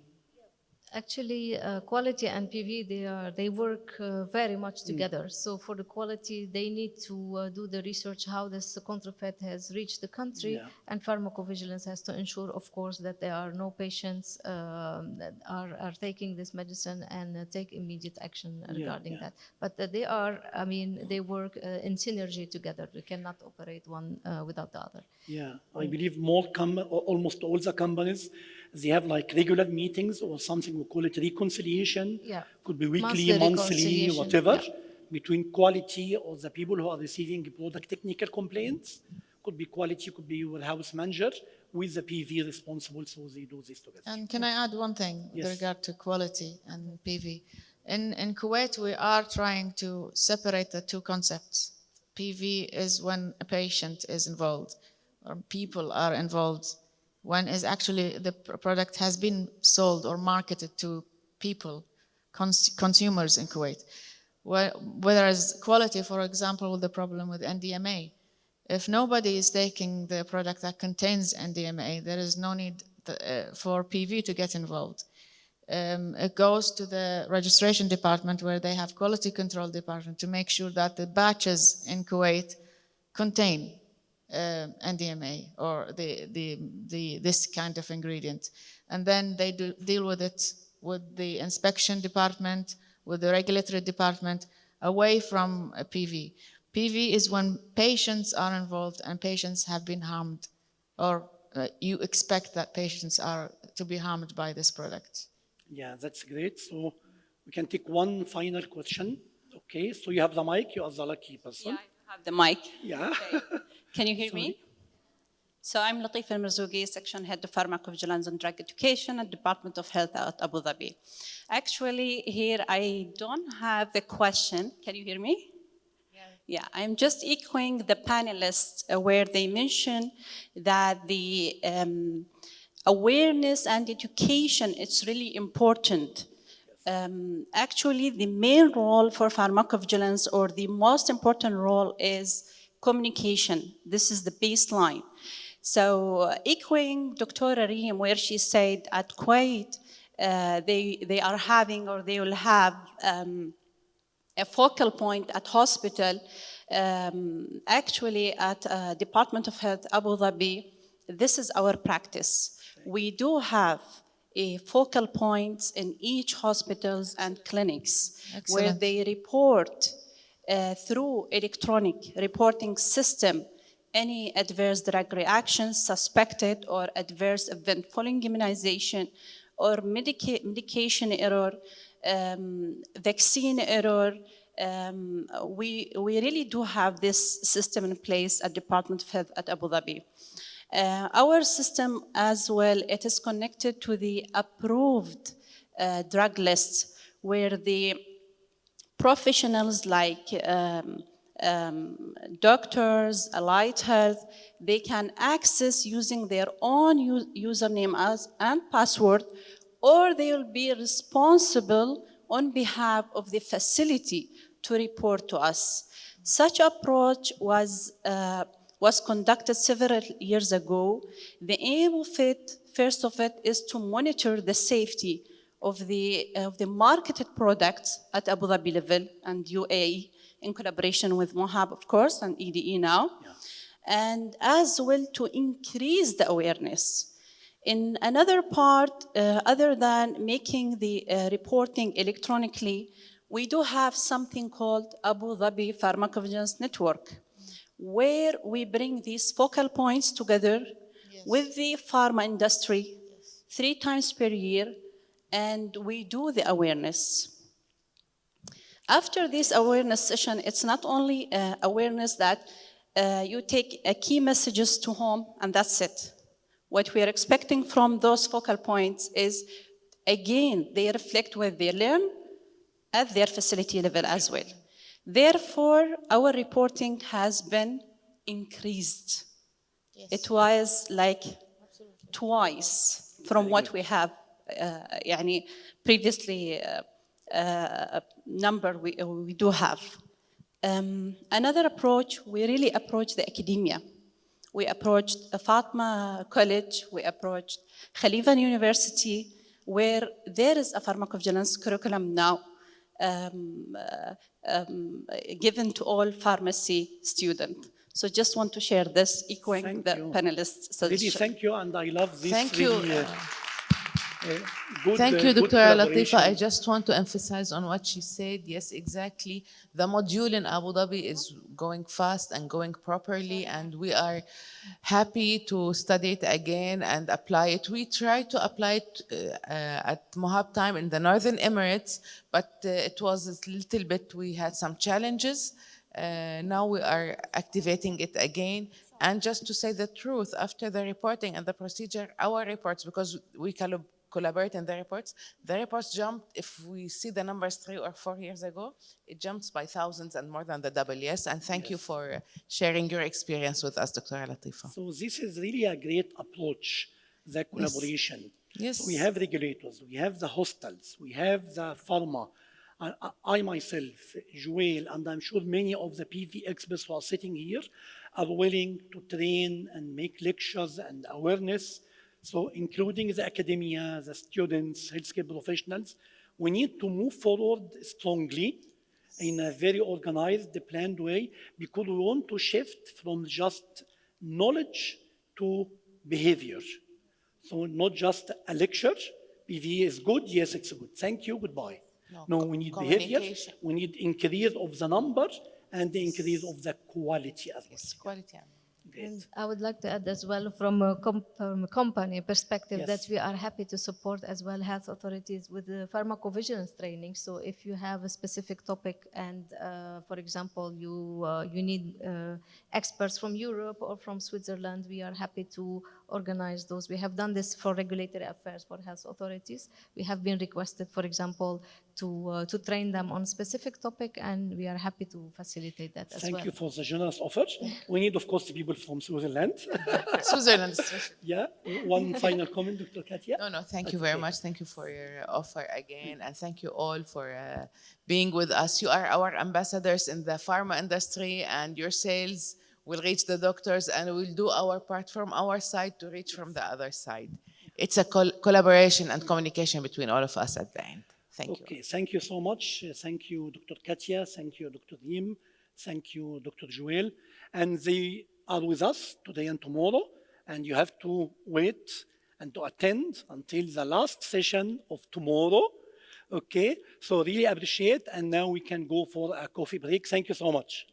Actually, quality and PV, they work very much together. So for the quality, they need to do the research how this counterfeit has reached the country, and pharmacovigilance has to ensure, of course, that there are no patients that are taking this medicine and take immediate action regarding that. But they work in synergy together. We cannot operate one without the other. Yeah, I believe almost all the companies, they have like regular meetings or something, we call it reconciliation. Yeah. Could be weekly, monthly, whatever, between quality or the people who are receiving product technical complaints. Could be quality, could be your house manager with the PV responsible, so they do this together. And can I add one thing with regard to quality and PV? In Kuwait, we are trying to separate the two concepts. PV is when a patient is involved or people are involved, when is actually the product has been sold or marketed to people, consumers in Kuwait. Whereas quality, for example, with the problem with NDMA, if nobody is taking the product that contains NDMA, there is no need for PV to get involved. It goes to the registration department, where they have quality control department, to make sure that the batches in Kuwait contain NDMA or this kind of ingredient. And then they deal with it with the inspection department, with the regulatory department, away from PV. PV is when patients are involved and patients have been harmed, or you expect that patients are to be harmed by this product. Yeah, that's great. So we can take one final question. Okay, so you have the mic, you are the lucky person. Yeah, I have the mic. Yeah. Okay. Can you hear me? So I'm Latifa Al-Marzouqi, Section Head of Pharmacovigilance and Drug Education at Department of Health at Abu Dhabi. Actually, here I don't have the question. Can you hear me? Yeah, I'm just echoing the panelists where they mention that the awareness and education, it's really important. Actually, the main role for pharmacovigilance, or the most important role, is communication. This is the baseline. So echoing Dr. Reem, where she said at Kuwait, they are having, or they will have, a focal point at hospital Actually, at Department of Health Abu Dhabi, this is our practice. We do have a focal points in each hospitals and clinics where Excellent. they report through electronic reporting system any adverse drug reactions suspected or adverse event following immunization or medication error, vaccine error. We really do have this system in place at Department of Health at Abu Dhabi. Our system as well, it is connected to the approved drug lists where the professionals like doctors, allied health, they can access using their own username and password, or they will be responsible on behalf of the facility to report to us. Such approach was conducted several years ago. The aim of it, first of it, is to monitor the safety of the marketed products at Abu Dhabi level and UAE in collaboration with Mohab, of course, and EDE now, and as well to increase the awareness. In another part, other than making the reporting electronically, we do have something called Abu Dhabi Pharmacovigilance Network, where we bring these focal points together with the pharma industry 3 times per year, and we do the awareness. After this awareness session, it's not only awareness that you take key messages to home and that's it. What we are expecting from those focal points is, again, they reflect what they learn at their facility level as well. Therefore, our reporting has been increased. It was like twice from what we have previously number we do have. Another approach, we really approach the academia. We approached Fatma College, we approached Khalifa University, where there is a pharmacovigilance curriculum now given to all pharmacy students. So just want to share this, echoing the panelists' suggestion. Really, thank you, and I love this. Thank really, you. Good, Thank you, good Dr. collaboration. Latifa. I just want to emphasize on what she said. Yes, exactly. The module in Abu Dhabi is going fast and going properly, and we are happy to study it again and apply it. We tried to apply it at Mohab time in the Northern Emirates, but it was a little bit, we had some challenges. Now we are activating it again. And just to say the truth, after the reporting and the procedure, our reports, because we collaborate in the reports jumped. If we see the numbers 3 or 4 years ago, it jumps by thousands and more than the double. Yes, and thank you for sharing your experience with us, Dr. Latifa. So this is really a great approach, the collaboration. Yes. So we have regulators, we have the hospitals, we have the pharma. I myself, Joel, and I'm sure many of the PV experts who are sitting here are willing to train and make lectures and awareness. So including the academia, the students, healthcare professionals, we need to move forward strongly in a very organized, planned way, because we want to shift from just knowledge to behavior. So not just a lecture, PV is good, yes, it's good. Thank you, goodbye. No, we need behavior, we need increase of the number and the increase of the quality as well. Yes, quality. And I would like to add as well from a company perspective that Yes. we are happy to support as well health authorities with the pharmacovigilance training. So if you have a specific topic and, for example, you need experts from Europe or from Switzerland, we are happy to organize those. We have done this for regulatory affairs for health authorities. We have been requested, for example, to train them on specific topic, and we are happy to facilitate that as well. Thank you for the generous offer. We need, of course, people from Switzerland. Switzerland, especially. Yeah, one final comment, Dr. Katya? No, thank you very much. Thank you for your offer again. And thank you all for being with us. You are our ambassadors in the pharma industry, and your sales will reach the doctors, and we'll do our part from our side to reach from the other side. It's a collaboration and communication between all of us at the end. Thank you. Okay, thank you so much. Thank you, Dr. Katya. Thank you, Dr. Reem. Thank you, Dr. Joel. And they are with us today and tomorrow, and you have to wait and to attend until the last session of tomorrow. Okay, so really appreciate, and now we can go for a coffee break. Thank you so much.